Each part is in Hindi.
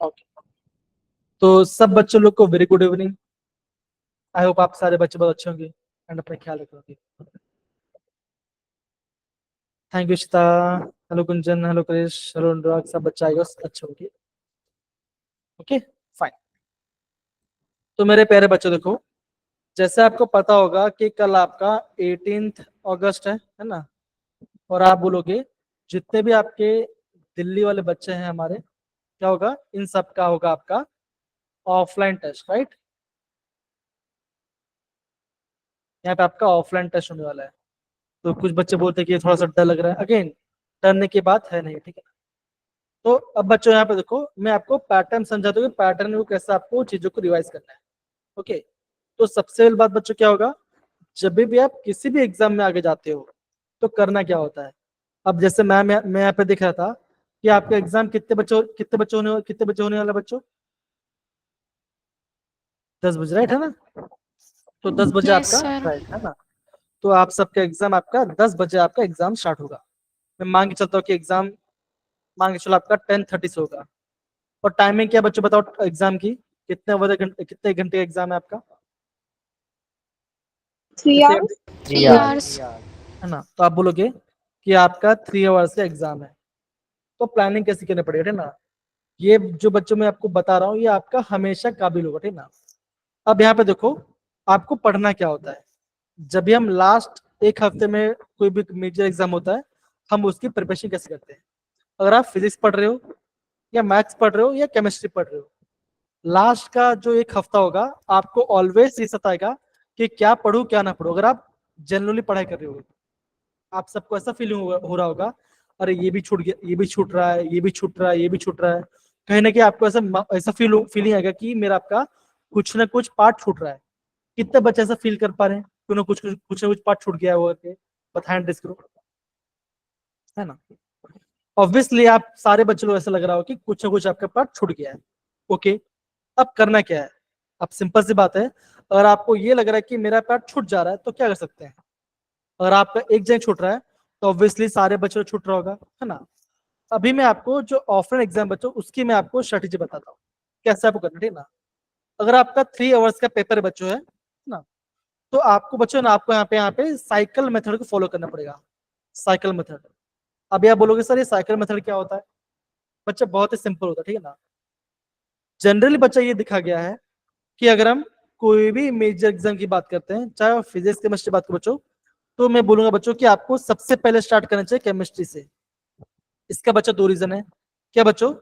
ओके, तो सब बच्चों लोग को very good evening. I hope आप सारे बच्चे बहुत अच्छे होंगे एंड अपना ख्याल रखोगे। Thank you Shita, hello Kunjan, hello Krish, hello Anurag, सब बच्चे आएगा अच्छे होंगे। Okay fine. तो मेरे प्यारे बच्चों देखो, जैसे आपको पता होगा कि कल आपका 18 अगस्त है ना, और आप बोलोगे जितने भी आपके दिल्ली वाले बच्चे हैं हमारे, क्या होगा, इन सब का होगा आपका ऑफलाइन टेस्ट, राइट। यहाँ पे आपका ऑफलाइन टेस्ट होने वाला है। तो कुछ बच्चे बोलते हैं कि ये थोड़ा सा डर लग रहा है, अगेन डरने की बात है नहीं, ठीक है। तो अब बच्चों यहाँ पे देखो, मैं आपको पैटर्न समझाता हूँ, पैटर्न को कैसे आपको चीजों को रिवाइज करना है। ओके, तो सबसे पहली बात बच्चों क्या होगा, जब भी आप किसी भी एग्जाम में आगे जाते हो तो करना क्या होता है। अब जैसे मैं यहाँ पे दिख रहा था कि आपका एग्जाम कितने बच्चे होने वाला बच्चों, 10 बजे, राइट है ना। तो 10 बजे यस आपका सर। राइट है ना। तो आप सबका एग्जाम आपका 10 बजे आपका एग्जाम स्टार्ट होगा। मैं मान के चलता हूँ कि एग्जाम मान के चलो आपका 10:30 से होगा। और टाइमिंग क्या बच्चों बताओ एग्जाम की, कितने घंटे का एग्जाम है आपका, 3 कितने hours. घंटे, 3 hours। है ना। तो आप बोलोगे कि आपका 3 आवर्स का एग्जाम है, तो प्लानिंग कैसे करनी पड़ेगी, है ना। ये जो बच्चों मैं आपको बता रहा हूँ ये आपका हमेशा काबिल होगा, ठीक ना। अब यहाँ पे देखो, आपको पढ़ना क्या होता है, जब भी हम लास्ट एक हफ्ते में कोई भी मेजर एग्जाम होता है, हम उसकी प्रिपरेशन कैसे करते हैं। अगर आप फिजिक्स पढ़ रहे हो या मैथ्स पढ़ रहे हो या केमिस्ट्री पढ़ रहे हो, लास्ट का जो एक हफ्ता होगा आपको ऑलवेज ये सताएगा कि क्या पढ़ूं क्या ना पढ़ूं। अगर आप जनरली पढ़ाई कर रहे हो, आप सबको ऐसा फीलिंग हो रहा होगा, अरे ये भी छूट गया, ये भी छूट रहा है, ये भी छूट रहा है, ये भी छूट रहा है। कहीं ना कहीं आपको ऐसा ऐसा फीलिंग आएगा कि मेरा आपका कुछ ना कुछ पार्ट छूट रहा है। कितने बच्चे ऐसा फील कर पा रहे हैं, क्यों ना कुछ पार्ट छूट गया है वो करके, बता हैंड रेस करो, है ना। ऑब्वियसली आप सारे बच्चों को ऐसा लग रहा हो कि कुछ ना कुछ आपका पार्ट छूट गया है। ओके, अब करना क्या है। अब सिंपल सी बात है, अगर आपको ये लग रहा है कि मेरा पार्ट छूट जा रहा है तो क्या कर सकते हैं। अगर आपका एक जगह छूट रहा है तो ऑब्वियसली सारे बच्चों को छूट रहा होगा, है ना। अभी मैं आपको जो ऑफलाइन एग्जाम बच्चों उसकी मैं आपको स्ट्रेटेजी बताता हूँ कैसे आपको करना, ठीक है ना। अगर आपका 3 आवर्स का पेपर बच्चों है ना, तो आपको बच्चों ना आपको यहाँ पे साइकिल मेथड को फॉलो करना पड़ेगा। साइकिल मेथड, अभी आप बोलोगे सर ये साइकिल मेथड क्या होता है। बच्चा बहुत ही सिंपल होता है, ठीक है ना। जनरली बच्चा ये दिखा गया है कि अगर हम कोई भी मेजर एग्जाम की बात करते हैं, चाहे आप फिजिक्स केमिस्ट्री बात करो बच्चों, तो मैं बोलूंगा बच्चों कि आपको सबसे पहले स्टार्ट करना चाहिए केमिस्ट्री से। इसका बच्चा दो रीजन है। क्या बच्चों,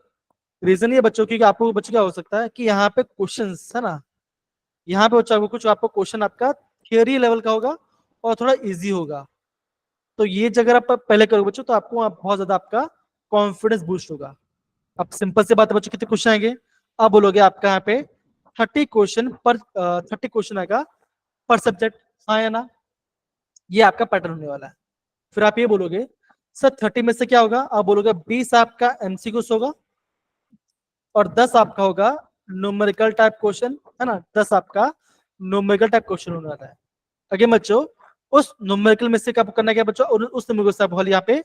रीजन ये बच्चों की कि आपको बच्चों क्या हो सकता है कि यहाँ पे क्वेश्चंस है ना, यहाँ पे बच्चों को कुछ आपको क्वेश्चन आपका थियोरी लेवल का होगा और थोड़ा इजी होगा। तो ये जगह आप पहले करोगे बच्चों तो आपको बहुत ज्यादा आपका कॉन्फिडेंस बूस्ट होगा। अब सिंपल से बात है बच्चों, कितने क्वेश्चन आएंगे, आप बोलोगे आपका यहाँ पे 30 क्वेश्चन आएगा पर सब्जेक्ट, हाँ या ना। ये आपका पैटर्न होने वाला है। फिर आप ये बोलोगे सर 30 में से क्या होगा, आप बोलोगे 20 आपका एमसीक्यूज होगा और 10 आपका होगा न्यूमेरिकल टाइप क्वेश्चन, है ना। 10 आपका न्यूमेरिकल टाइप क्वेश्चन होने वाला है। अगे बच्चों उस न्यूमेरिकल में से क्या करना है, क्या बच्चों, और उस न्यूमेरिकल से आपको यहाँ पे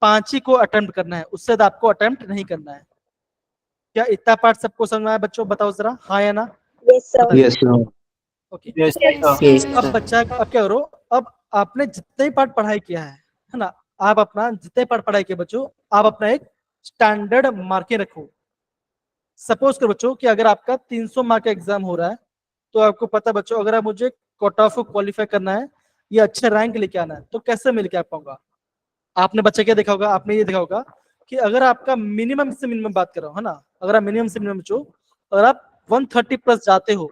5 ही को अटेम्प्ट करना है, उससे ज्यादा आपको अटेम्प्ट नहीं करना है। क्या इतना पार्ट सबको समझ में आया बच्चों, बताओ जरा हाँ या ना। Yes, sir. बताइए। Yes, sir. ओके, यस अब सर। बच्चा अब क्या करो, अब आपने जितने पार्ट पढ़ाई किया है ना, आप अपना जितने पार्ट पढ़ाई किया बच्चों, आप अपना एक स्टैंडर्ड मार्किंग रखो। सपोज करो बच्चों कि अगर आपका 300 मार्क का एग्जाम हो रहा है, तो आपको पता है बच्चों अगर आप मुझे कट ऑफ को क्वालिफाई करना है या अच्छे रैंक लेके आना है तो कैसे मिल के आ पाऊंगा। आपने बच्चा क्या देखा होगा, आपने ये देखा होगा कि अगर आपका मिनिमम से मिनिमम बात कर रहा हूँ, है ना, अगर आप मिनिमम से मिनिमम बच्चों अगर आप 130 प्लस जाते हो,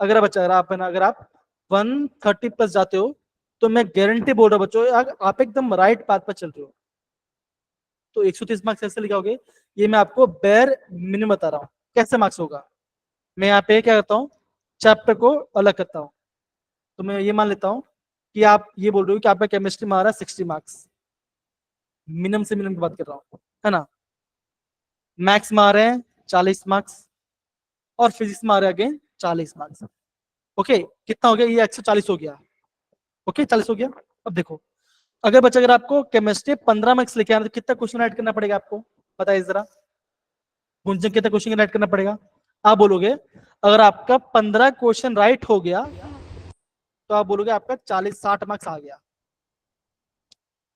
अगर बच्चा अगर आप 130 प्लस जाते हो, तो मैं गारंटी बोल रहा हूँ बच्चों आप एकदम राइट पाथ पर चल रहे हो। तो 130 मार्क्स कैसे लिखाओगे, ये मैं आपको बेर मिनिमम बता रहा हूँ कैसे मार्क्स होगा। मैं यहाँ पे क्या करता हूँ, चैप्टर को अलग करता हूँ। तो मैं ये मान लेता हूँ कि आप ये बोल रहे हो कि आपका केमिस्ट्री में आ रहा है 60 मार्क्स, मिनिमम से मिनिमम की बात कर रहा हूँ, है ना। मैथ्स में आ रहे हैं 40 मार्क्स और फिजिक्स में आ रहे हैं अगेन 40 मार्क्स। ओके, कितना हो गया, ये 140 हो गया। ओके 40 हो गया। अब देखो, अगर बच्चा अगर आपको केमिस्ट्री 15 मार्क्स लेके आना तो कितना क्वेश्चन ऐड करना पड़ेगा आपको, बताइए जरा। गुंजन कितना क्वेश्चन राइट करना पड़ेगा? आप बोलोगे अगर आपका 15 क्वेश्चन राइट हो गया तो आप बोलोगे आपका 40-60 मार्क्स आ गया।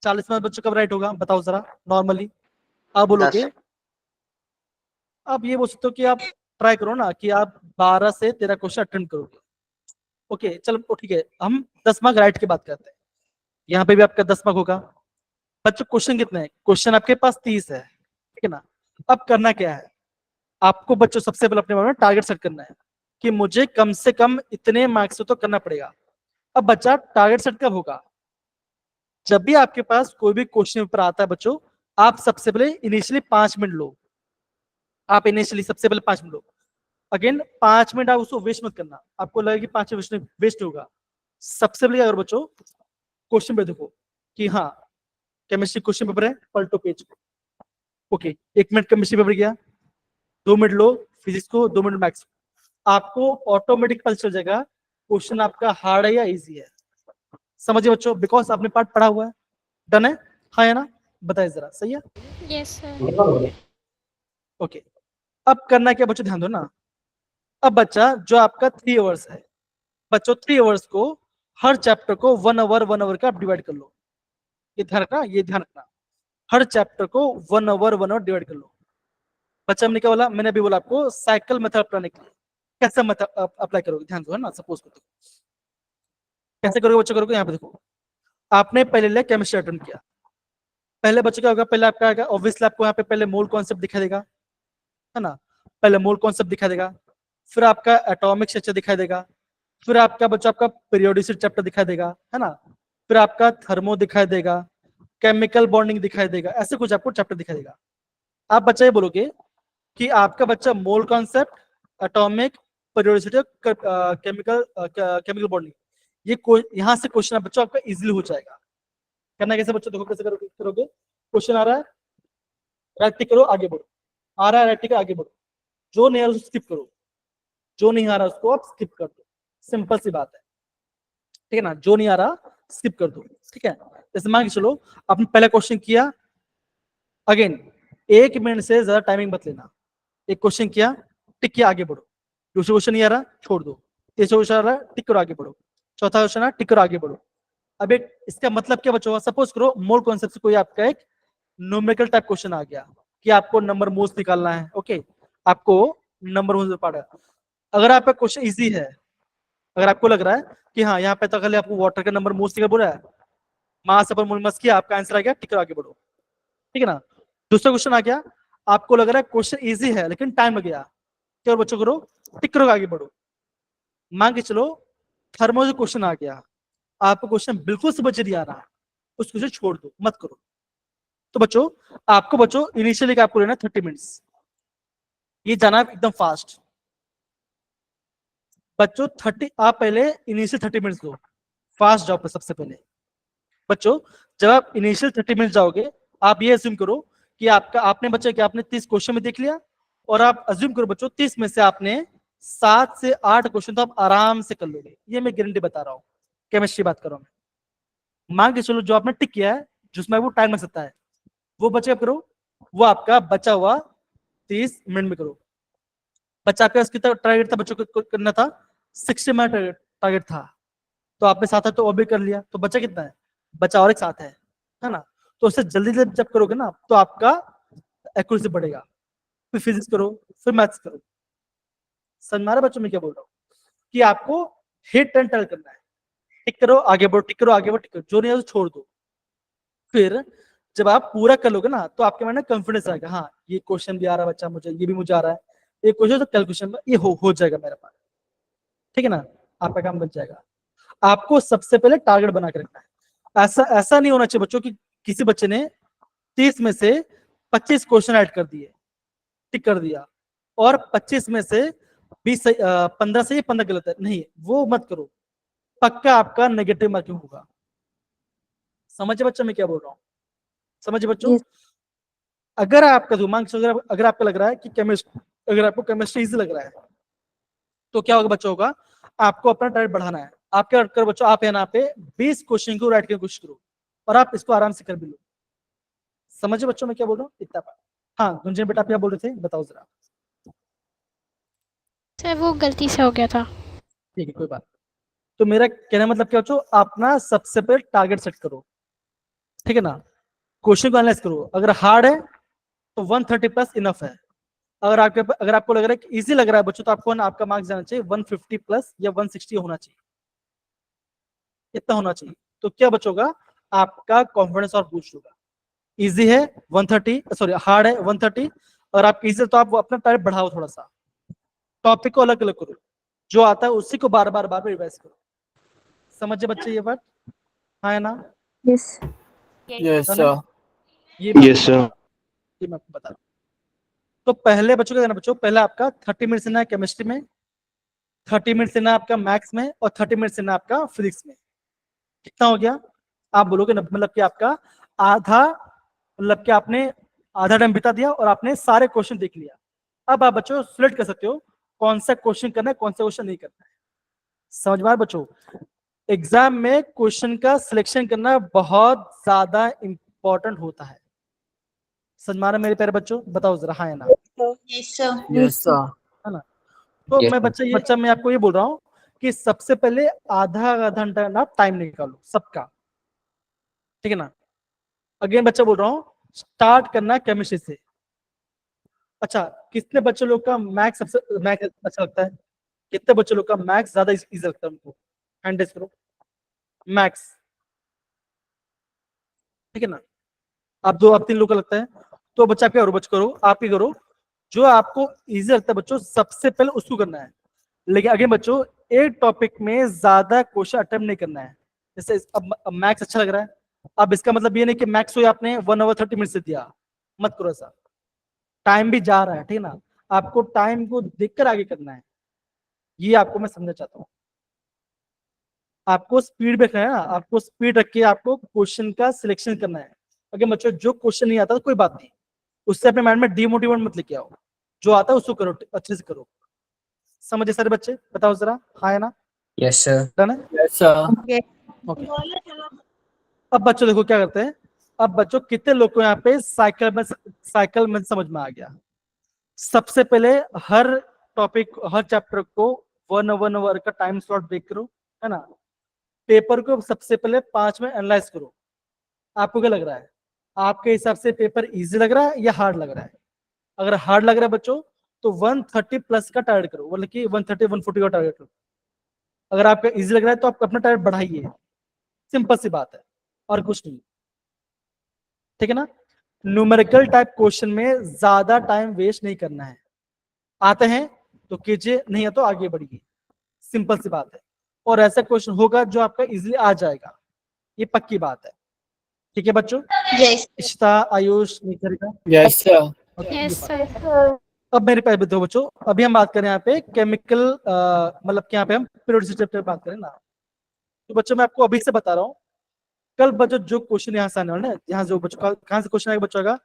40 मार्क्स बच्चों कब राइट होगा बताओ जरा नॉर्मली? आप बोलोगे 10। आप ये बोल सकते हो कि आप ट्राई करो ना कि आप 12 से 13 क्वेश्चन अटेंड करोगे। ओके चलो ठीक है, हम 10 मार्क राइट की बात करते हैं। यहाँ पे भी आपका 10 मार्क होगा। बच्चों क्वेश्चन कितने हैं? क्वेश्चन आपके पास 30 है, ठीक है ना? अब करना क्या है आपको बच्चों? सबसे पहले अपने मन में टारगेट सेट करना है कि मुझे कम से कम इतने मार्क्स तो करना पड़ेगा। अब बच्चा टारगेट सेट कब होगा? जब भी आपके पास कोई भी क्वेश्चन पेपर आता है बच्चों, आप सबसे पहले इनिशियली 5 मिनट लो। आप इनिशियली सबसे पहले 5 मिनट लो। अगेन 5 मिनट आप उसको वेस्ट मत करना। आपको लगे कि 5 मिनट वेस्ट होगा, सबसे पहले अगर बच्चों क्वेश्चन पे देखो कि हाँ केमिस्ट्री क्वेश्चन पेपर है, पलटो पेज को। ओके 1 मिनट केमिस्ट्री पेपर गया, 2 मिनट लो फिजिक्स को, 2 मिनट मैथ्स। आपको ऑटोमेटिक पता चल जाएगा क्वेश्चन आपका हार्ड है या इजी है। समझिए बच्चों, बिकॉज आपने पार्ट पढ़ा हुआ है। डन है? हाँ है ना? बताइए जरा, सही है? Yes sir. ओके अब करना क्या बच्चों, ध्यान दो ना। अब बच्चा जो आपका 3 आवर्स है, बच्चों 3 आवर्स को हर चैप्टर को 1 आवर का आप डिवाइड कर लो। ये ध्यान रखना, ये ध्यान रखना, हर चैप्टर को 1 आवर डिवाइड कर लो। बच्चा हमने क्या बोला? मैंने अभी बोला आपको साइकिल मेथड अपनाने के लिए। कैसे मेथड अप्लाई करोगे? ध्यान दो, है ना? सपोज करो कैसे करोगे बच्चों? करोगे यहाँ पे देखो, आपने पहले लिया केमिस्ट्री अटेम्प्ट किया। पहले बच्चों क्या होगा? पहले आपका आएगा ऑब्वियसली आपको यहाँ पे पहले मोल कॉन्सेप्ट दिखा देगा, है ना? पहले मोल कॉन्सेप्ट दिखा देगा, फिर आपका एटॉमिक स्ट्रक्चर दिखाई देगा, फिर आपका बच्चों आपका पीरियोडिसिटी चैप्टर दिखाई देगा, है ना? फिर आपका थर्मो दिखाई देगा, केमिकल बॉन्डिंग दिखाई देगा, ऐसे कुछ आपको चैप्टर दिखाई देगा। आप बच्चा ये बोलोगे कि आपका बच्चा mole concept, atomic, periodicity, chemical chemical bonding, ये यहाँ से क्वेश्चन बच्चों आपका इजीली हो जाएगा। करना कैसे बच्चों? देखो कैसे करोगे। क्वेश्चन आ रहा है, राइट टिक करो, आगे बढ़ो। आ रहा है, राइट टिक आगे बढ़ो। जो नहीं आ रहा उसको स्किप करो, जो नहीं आ रहा उसको आप स्किप कर दो। सिंपल सी बात है, ठीक है ना? जो नहीं आ रहा स्किप कर दो, ठीक है? जैसे मान के चलो आपने पहला क्वेश्चन किया, अगेन 1 मिनट से ज्यादा टाइमिंग मत लेना। एक क्वेश्चन किया, टिक किया, आगे बढ़ो। दूसरा क्वेश्चन नहीं आ रहा, छोड़ दो। तीसरा क्वेश्चन आ रहा, टिक करो, आगे बढ़ो। चौथा क्वेश्चन आ, टिक करो, आगे बढ़ो। अब एक इसका मतलब क्या बच्चों? सपोज करो मोल कॉन्सेप्ट से कोई आपका एक न्यूमेरिकल टाइप क्वेश्चन आ गया कि आपको नंबर मोस्ट निकालना है। ओके आपको नंबर मोस्ट पढ़ा। अगर आपका क्वेश्चन इजी है, अगर आपको लग रहा है कि हाँ यहाँ पे तो खाली आपको वाटर का नंबर मोस्ट निकाल बोला है, मास अपन मोलमस किया, आपका आंसर आ गया, टिक करो, आगे बढ़ो, ठीक है ना? दूसरा क्वेश्चन आ गया, आपको लग रहा है क्वेश्चन इजी है लेकिन टाइम लग गया, क्या बच्चों करो? टिक करो, आगे बढ़ो। मान के चलो थर्मो जो क्वेश्चन आ गया, आपको क्वेश्चन बिल्कुल समझ नहीं आ रहा, उस क्वेश्चन छोड़ दो, मत करो। तो बच्चों आपको बच्चों इनिशियली आपको लेना 30 मिनट्स, ये जाना एकदम फास्ट। बच्चों 30 आप पहले इनिशियल 30 मिनट्स लो, फास्ट जाओ पर सबसे पहले। बच्चों जब आप इनिशियल 30 मिनट जाओगे, आप ये अज्यूम करो कि आपका आपने बच्चे कि आपने 30 क्वेश्चन में देख लिया, और आप अज्यूम करो बच्चों 30 में से आपने 7 से 8 क्वेश्चन तो आप आराम से कर लोगे, ये मैं गारंटी बता रहा हूँ। केमिस्ट्री बात कर रहा हूँ मैं। मान के चलो जो आपने टिक किया है, जिसमें वो टाइम लग सकता है, वो बच्चे करो, वो आपका बचा हुआ 30 मिनट में करो। बच्चा आपका कितना टारगेट था बच्चों को करना था? 60 मिनट टारगेट था, तो आपने साथ है तो और भी कर लिया, तो बचा कितना है? बचा और एक साथ है ना? तो उससे जल्दी जल्दी जब करोगे ना तो आपका एक्यूरेसी बढ़ेगा। फिर फिजिक्स करो, फिर मैथ्स करो। समझ में आ रहा है बच्चों में क्या बोल रहा हूँ? कि आपको हिट एंड टर्न करना है, टिक करो आगे बढ़ो, टिक करो आगे बढ़ो, टिक करो, जो नहीं है तो छोड़ दो। फिर जब आप पूरा कर लोगे ना तो आपके मन में कॉन्फिडेंस आएगा, हाँ ये क्वेश्चन भी आ रहा है बच्चा, मुझे ये भी मुझे आ रहा है, ये क्वेश्चन तो कैलकुलेशन में ये हो जाएगा मेरे पास, ठीक है ना? आपका काम बन जाएगा। आपको सबसे पहले टारगेट बना के रखना है। ऐसा ऐसा नहीं होना चाहिए बच्चों कि किसी बच्चे ने 30 में से 25 क्वेश्चन ऐड कर दिए, टिक कर दिया, और 25 में से 15 सही 15 गलत है, नहीं वो मत करो, पक्का आपका नेगेटिव मार्किंग होगा। समझे बच्चों मैं क्या बोल रहा हूँ? समझे बच्चों? Yes. अगर आपका दिमाग से अगर आपको लग रहा है कि केमिस्ट्री, अगर आपको केमिस्ट्री इजी लग रहा है, तो क्या होगा बच्चों? होगा आपको अपना टारगेट बढ़ाना है। आप क्या करो बच्चों, आप यहाँ पे 20 क्वेश्चन को राइट करने की कोशिश करो, और आप इसको आराम से कर भी लो। समझे बच्चों मैं क्या बोल रहा हूँ? इतना हाँ गुंजन बेटा, आप क्या बोल रहे थे, बताओ जरा। सर वो गलती से हो गया था। ठीक है, कोई बात। तो मेरा कहना मतलब क्या बच्चों, आप ना सबसे पहले टारगेट सेट करो, ठीक है ना। क्वेश्चन को एनालाइज करो, अगर हार्ड है तो 130 प्लस इनफ है। अगर आपको लग रहा है कि इजी लग रहा है बच्चों, तो आपको ना आपका मार्क्स जाना चाहिए 150 प्लस या 160 होना चाहिए, इतना होना चाहिए। तो क्या बचोगा, आपका कॉन्फिडेंस और बूस्ट होगा। इजी है 130, सॉरी हार्ड है 130, और आप इजी तो आप अपना टाइप बढ़ाओ थोड़ा सा, टॉपिक को अलग अलग करो, जो आता है उसी को बार बार रिवाइज करो। समझे बच्चे ये बात, हाँ है ना। यस यस है ना? सर। ये मैं यस आपको सर। बता ये मैं आपको बता रहा हूं। तो पहले बच्चों का देना बच्चों, पहले आपका 30 मिनट देना है केमिस्ट्री में, 30 मिनट देना आपका मैथ्स में, और 30 मिनट देना आपका फिजिक्स में। कितना हो गया, आप बोलोगे ना, मतलब कि आपका आधा, मतलब कि आपने आधा टाइम बिता दिया और आपने सारे क्वेश्चन देख लिया। अब आप बच्चों सिलेक्ट कर सकते हो कौन सा क्वेश्चन करना है, कौन सा क्वेश्चन नहीं करना है। समझ में आया बच्चों, एग्जाम में क्वेश्चन का सिलेक्शन करना बहुत ज्यादा इंपॉर्टेंट होता है। समझ में आ रहा है मेरे प्यारे बच्चों, बताओ जरा, हाँ है ना। Yes sir yes sir. है ना। तो Yes, मैं sir. बच्चा मैं आपको ये बोल रहा हूँ कि सबसे पहले आधा घंटा ना टाइम निकालो सबका, ठीक है ना। अगेन बच्चा बोल रहा हूँ, स्टार्ट करना केमिस्ट्री से। अच्छा, कितने बच्चे लोग का मैथ्स सबसे मैथ्स अच्छा लगता है, कितने बच्चे लोग का मैथ्स ज्यादा इजी लगता है उनको, हैंड रेज करो। मैथ्स, ठीक है ना। आप 3 लोग का लगता है, तो बच्चा क्या करो, आप ही करो, जो आपको इजी लगता है बच्चों सबसे पहले उसको करना है। लेकिन आगे बच्चों, एक टॉपिक में ज्यादा क्वेश्चन अटेम्प्ट नहीं करना है। जैसे अब मैथ्स अच्छा लग रहा है, अब इसका मतलब ये नहीं कि मैथ्स को आपने 1 आवर 30 मिनट से दिया, मत करो ऐसा। टाइम भी जा रहा है, ठीक है ना, आपको टाइम को देखकर आगे करना है, ये आपको मैं समझना चाहता हूँ। आपको स्पीड रखना है ना, आपको स्पीड रख के आपको क्वेश्चन का सिलेक्शन करना है। अगर बच्चों जो क्वेश्चन नहीं आता तो कोई बात नहीं, उससे अपने माइंड में डिमोटिवेट मत लेके आओ, जो आता है उसको करो, अच्छे से करो। समझे सारे बच्चे, बताओ जरा, हाँ है ना, Yes, sir. डन है, यस सर। ओके। अब बच्चों देखो क्या करते हैं, अब बच्चों कितने लोग को यहाँ पे साइकिल में समझ में आ गया। सबसे पहले हर टॉपिक, हर चैप्टर को 1 आवर का टाइम स्लॉट ब्रेक करो, है ना। पेपर को सबसे पहले 5 में एनालाइज करो। आपको क्या लग रहा है, आपके हिसाब से पेपर इजी लग रहा है या हार्ड लग रहा है। अगर हार्ड लग रहा है बच्चों, तो 130 प्लस का टारगेट करो, मतलब कि 130 140 का टारगेट करो। अगर आपका इजी लग रहा है तो आप अपना टारगेट बढ़ाइए, सिंपल सी बात है, और कुछ नहीं, ठीक है ना। न्यूमेरिकल टाइप क्वेश्चन में ज्यादा टाइम वेस्ट नहीं करना है। आते हैं तो कीजिए, नहीं है तो आगे बढ़िए, सिंपल सी बात है। और ऐसा क्वेश्चन होगा जो आपका इजीली आ जाएगा, ये पक्की बात है, ठीक है बच्चों। Yes Ishita, Ayush, Nikhita, yes sir. Okay, ये यस बात। सर। अब मेरे पास दो बच्चों, अभी हम बात करें यहाँ पे केमिकल, मतलब कि यहाँ पे हम पीरियोडिसिटी पे बात करें ना। तो बच्चों मैं आपको अभी से बता रहा हूँ, कल बच्चों जो क्वेश्चन यहाँ से आने वाले हैं, यहाँ जो बच्चों का कहाँ से क्वेश्चन आएगा बच्चों का,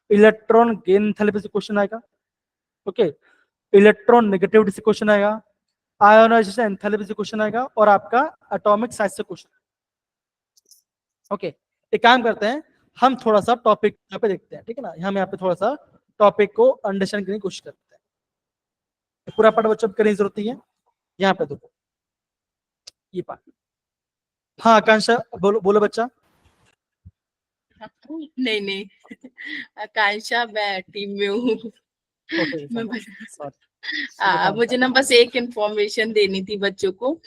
इलेक्ट्रॉन गेन एंथैल्पी से क्वेश्चन आएगा, ओके। इलेक्ट्रॉन नेगेटिविटी से क्वेश्चन आएगा, आयोनाइजेशन एंथैल्पी से क्वेश्चन आएगा, और आपका एटॉमिक साइज से क्वेश्चन, ओके। एक काम करते हैं, हम थोड़ा सा टॉपिक यहाँ पे देखते हैं, ठीक है ना। हम यहाँ पे थोड़ा सा टॉपिक को अंडरस्टैंड करने की कोशिश करते हैं। पूरा पाठ बच्चों करने की जरूरत नहीं है, यहाँ पे देखो ये पाठ। हाँ आकांक्षा, बोलो बोलो बच्चा। नहीं नहीं, आकांक्षा मैं टीम में हूँ। ओके मैं सॉरी, मुझे ना बस एक इंफॉर्मेशन देनी थी बच्चों को।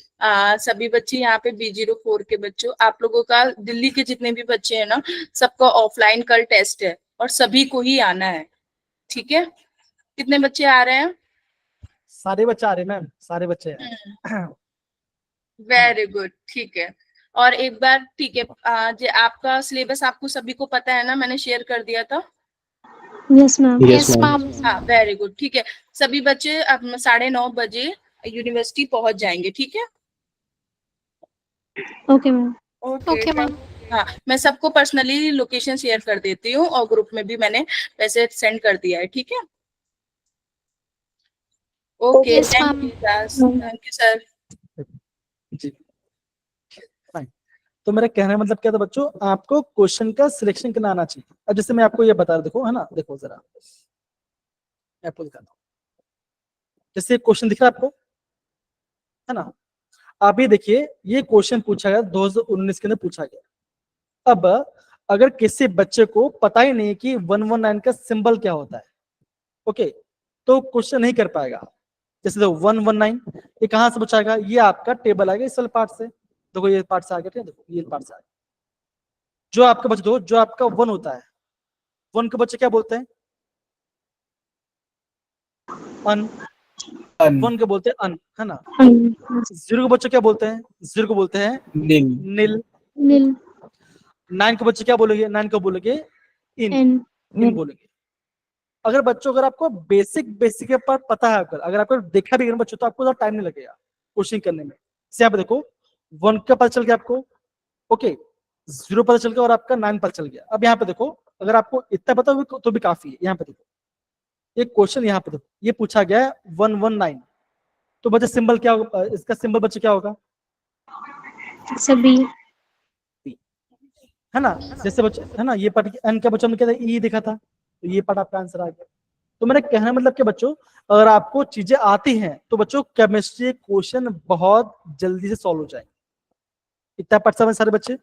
सभी बच्चे यहाँ पे B04 के बच्चों, आप लोगों का दिल्ली के जितने भी बच्चे हैं ना, सबका ऑफलाइन कल टेस्ट है और सभी को ही आना है, ठीक है। कितने बच्चे आ रहे हैं? सारे बच्चे आ रहे हैं मैम, सारे बच्चे हैं। वेरी गुड, ठीक है। और एक बार ठीक है, आपका सिलेबस आपको सभी को पता है ना, मैंने शेयर कर दिया था। Yes ma'am Yes, yes ma'am. Ma'am. हाँ वेरी गुड, ठीक है। सभी बच्चे अब 9:30 बजे यूनिवर्सिटी पहुंच जाएंगे, ठीक है। Okay ma'am okay okay ma'am. हाँ, मैं सबको पर्सनली लोकेशन शेयर कर देती हूँ और ग्रुप में भी मैंने वैसे सेंड कर दिया है, ठीक है। Okay, yes thank ma'am. You class, thank you sir. जी, फाइन। तो मेरा कहने का मतलब क्या था बच्चों, आपको क्वेश्चन का सिलेक्शन करना आना चाहिए। अब जैसे मैं आपको ये बता रहा, देखो है ना, देखो जरा मैं आपको दिखाता हूँ। जैसे क्वेश्चन दिख रहा है आपको, है ना। आप ये देखिए, ये क्वेश्चन पूछा गया 2019 के अंदर पूछा गया। अब अगर किसी बच्चे को पता ही नहीं कि 119 का सिंबल क्या होता है, ओके, तो क्वेश्चन नहीं कर पाएगा। जैसे देखो 119 ये कहां से पूछाएगा, ये आपका टेबल आएगा इस वाले पार्ट से, देखो ये पार्ट से आ गया, ठीक है, देखो ये पार्ट से आ गया। जो आपका बच्चे दो, जो आपका 1 होता है, 1 के बच्चे क्या बोलते हैं, अन, 1 के बोलते हैं अन, है ना। 0 के बच्चे क्या बोलते हैं, 0 को बोलते हैं नील। नील। नील 9 के बच्चे क्या बोलेंगे, 9 को बोलेंगे इन, एन इन बोलेंगे। अगर बच्चों, अगर आपको बेसिक के पर पता है, अगर आपको देखा भी बच्चों, तो आपको टाइम नहीं लगेगा क्वेश्चन करने में। यहाँ पे देखो 1 का पता चल गया आपको, ओके, 0 पता चल गया और आपका 9 पता चल गया। अब यहाँ पे देखो, अगर आपको इतना पता हो तो भी काफी है। यहाँ पे देखो ये क्वेश्चन, यहाँ पे देखो ये पूछा गया है 119, तो बच्चे सिंबल क्या होगा, इसका सिंबल बच्चे क्या होगा, सभी है ना। जैसे बच्चे, है ना, ये पार्ट एन का बच्चों ने क्या था, ई दिखा था, तो ये पार्ट आपका आंसर आ गया। तो मेरा कहना मतलब कि बच्चों, अगर आपको चीजें आती हैं तो बच्चों केमिस्ट्री क्वेश्चन बहुत जल्दी से सॉल्व हो जाएंगे। इतना पार्ट समझ सारे बच्चे,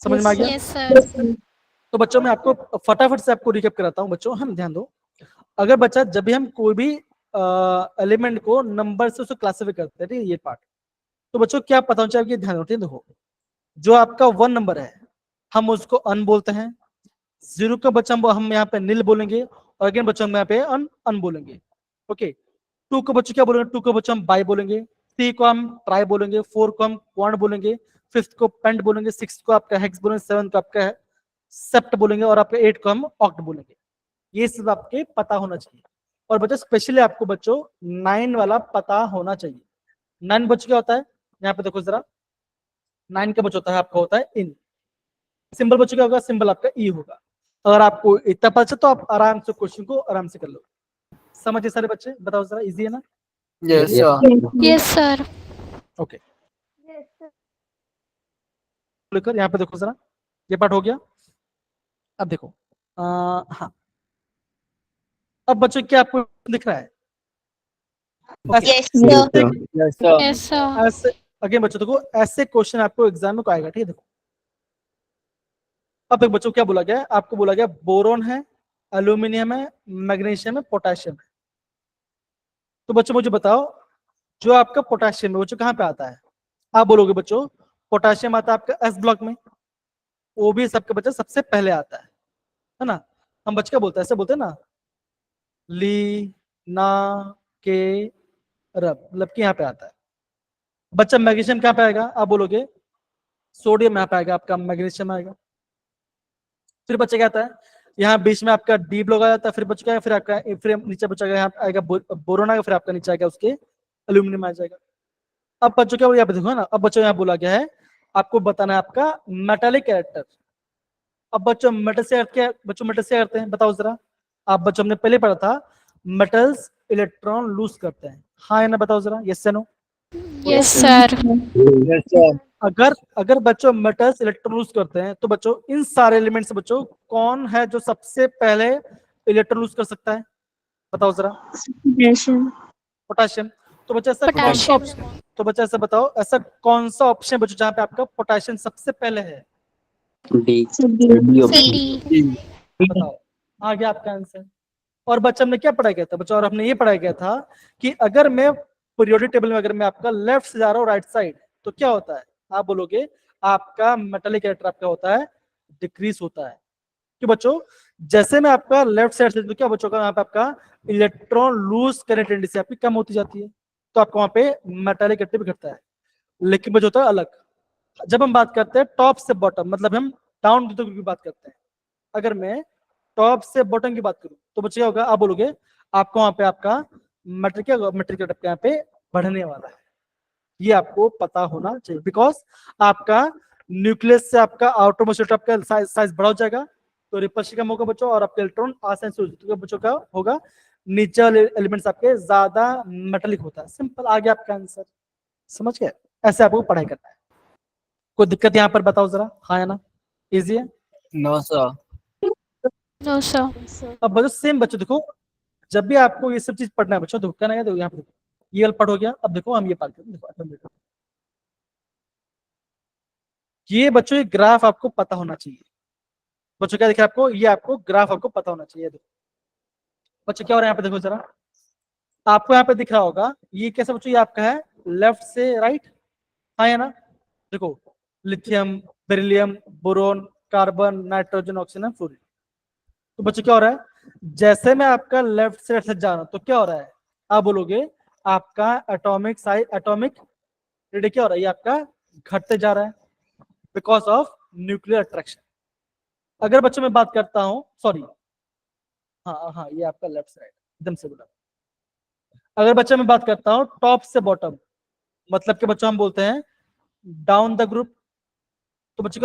समझ में आ गया। Yes sir. तो बच्चों मैं आपको फटाफट से आपको रिकैप कराता हूँ बच्चों, हम ध्यान दो। अगर बच्चा, जब भी हम कोई भी एलिमेंट को नंबर से उसको क्लासिफाई करते हैं, ठीक है, ये पार्ट, तो बच्चों क्या पता होना चाहिए, ध्यान रखिए। देखो जो आपका 1 नंबर है, हम उसको अन बोलते हैं। 0 का बच्चा हम यहाँ पे नील बोलेंगे, और अगेन बच्चों हम यहाँ पे अन बोलेंगे, ओके। 2 को बच्चों क्या बोलेंगे, 2 को बच्चों हम बाई बोलेंगे। 3 को हम ट्राई बोलेंगे। 4 को हम क्वांट बोलेंगे। 5th को पेंट बोलेंगे। 6th को आपका हेक्स बोलेंगे। 7th को आपका सेप्ट बोलेंगे, और आपका 8 को हम ऑक्ट बोलेंगे। ये सब आपके पता होना चाहिए। और बच्चों स्पेशली आपको बच्चों 9 वाला पता होना चाहिए। 9 बच्चों क्या होता है, यहाँ पे देखो जरा, 9 का बच्चा होता है आपका, होता है इन। सिंबल बच्चों क्या होगा, सिंबल आपका ई होगा। अगर आपको इतना पता तो आप आराम से क्वेश्चन को आराम से कर लो। समझे सारे बच्चे, बताओ जरा, इजी है ना। Yes sir. Yes sir. Okay, लेकर यहाँ पे देखो जरा, ये पार्ट हो गया। अब देखो हाँ, अब बच्चों क्या आपको दिख रहा है, yes sir yes sir. Yes sir. ऐसे अगेन बच्चों देखो, ऐसे क्वेश्चन आपको एग्जाम में को आएगा, ठीक है। देखो अब एक बच्चों क्या बोला गया, आपको बोला गया बोरोन है, एल्यूमिनियम है, मैग्नीशियम है, पोटेशियम है। तो बच्चों मुझे बताओ, जो आपका पोटेशियम है बच्चों कहाँ पे आता है, आप बोलोगे बच्चों पोटेशियम आता है आपका एस ब्लॉक में, वो भी सबके बच्चे सबसे पहले आता है ना। हम बच्चे क्या बोलते हैं, ऐसे बोलते हैं ना, ली ना के रब, मतलब कि यहाँ पे आता है। बच्चा मैग्नीशियम कहाँ पे आएगा, आप बोलोगे सोडियम यहाँ पे आएगा, आपका मैग्नीशियम आएगा। फिर बच्चे क्या आता है, यहाँ बीच में आपका डी ब्लॉक आ जाता है। फिर बच्चा क्या, फिर आपका, फिर नीचे बच्चा यहाँ आएगा बोरोन आएगा, फिर आपका नीचे आएगा उसके एल्यूमिनियम आ जाएगा। अब बच्चों क्या, यहाँ पे देखो ना, अब बच्चों यहाँ बोला गया है आपको बताना है आपका मेटालिक कैरेक्टर। अब बच्चों मेटल से अर्थ क्या, बच्चों मेटल से करते हैं, बताओ जरा। आप बच्चों हमने पहले पढ़ा था, मेटल्स इलेक्ट्रॉन लूज करते हैं, हाँ या ना, बताओ जरा, यस या no. Yes sir. Yes sir. अगर अगर बच्चों मेटल्स इलेक्ट्रॉन लूज करते हैं, तो बच्चों इन सारे एलिमेंट से बच्चों कौन है जो सबसे पहले इलेक्ट्रॉन लूज कर सकता है, बताओ जरा। Potassium potassium. तो बच्चा ऐसा कौन सा पोटेशियम। ऑप्शन, तो बच्चा ऐसा बताओ, ऐसा कौन सा ऑप्शन बच्चों जहाँ पे आपका पोटेशियम सबसे पहले है, डी। सभी सी। बताओ। आ गया आपका आंसर। और बच्चा हमने क्या पढ़ाया गया था बच्चों, और हमने ये पढ़ाया गया था कि अगर मैं पीरियोडिक टेबल में, अगर मैं आपका लेफ्ट से जा रहा हूँ राइट साइड, तो क्या होता है, आप बोलोगे आपका मेटालिक कैरेक्टर आपका होता है डिक्रीज होता है। क्यों बच्चों, जैसे मैं आपका लेफ्ट साइड से, तो क्या बच्चों का यहाँ पे आपका इलेक्ट्रॉन लूज करने टेंडेंसी आपकी कम होती जाती है, तो आपको वहां पे मेटालिक कैरेक्टर भी घटता है। लेकिन बच्चों होता है अलग, जब हम बात करते हैं टॉप से बॉटम, मतलब हम डाउन की बात करते हैं। अगर मैं टॉप से बॉटम की बात करूं, तो बच्चे क्या होगा, आप बोलोगे आपको वहां पे आपका मेट्रिक यहाँ पे बढ़ने वाला है। ये आपको पता होना चाहिए, बिकॉज आपका न्यूक्लियस से आपका आउटरमोस्ट आपका साइज बड़ा हो जाएगा, तो रिपल्शन कम होगा बच्चों, और आपके इलेक्ट्रॉन आसानी से तो बच्चों का होगा नीचे वाले एलिमेंट्स आपके ज्यादा मेटालिक होता है। सिंपल, आ गया आपका आंसर, समझ गए। ऐसे आपको पढ़ाई करना है। कोई दिक्कत यहाँ पर बताओ जरा, हाँ या ना? इजी है? No, sir. No, sir. अब बच्चों सेम बच्चों देखो, जब भी आपको ये सब चीज पढ़ना है बच्चों, देखो क्या है, देखो यहाँ पे देखो, ये वाला पार्ट हो गया। अब देखो हम ये पार्ट करें, देखो automatic। ये बच्चों ये ग्राफ आपको पता होना चाहिए। बच्चों क्या दिख रहा है आपको, ये आपको ग्राफ आपको पता होना चाहिए। देखो बच्चों क्या हो रहा है यहाँ पे, देखो जरा आपको यहाँ पे दिख रहा होगा, ये कैसे बच्चों, ये आपका है लेफ्ट से राइट, हाँ या ना? देखो lithium, beryllium, boron, carbon, nitrogen, oxygen, fluorine. तो बच्चों क्या हो रहा है, जैसे मैं आपका लेफ्ट से राइट से जा रहा हूं तो क्या हो रहा है, आप बोलोगे आपका एटॉमिक साइज, एटॉमिक रेडियस क्या हो रहा है, ये आपका घटते जा रहा है बिकॉज ऑफ न्यूक्लियर अट्रैक्शन। अगर बच्चों मैं बात करता हूं, सॉरी, हाँ हाँ ये आपका लेफ्ट से राइट, एकदम से बोला। अगर बच्चा मैं बात करता हूं टॉप से बॉटम, मतलब कि बच्चों हम बोलते हैं डाउन द ग्रुप, तो बच्चों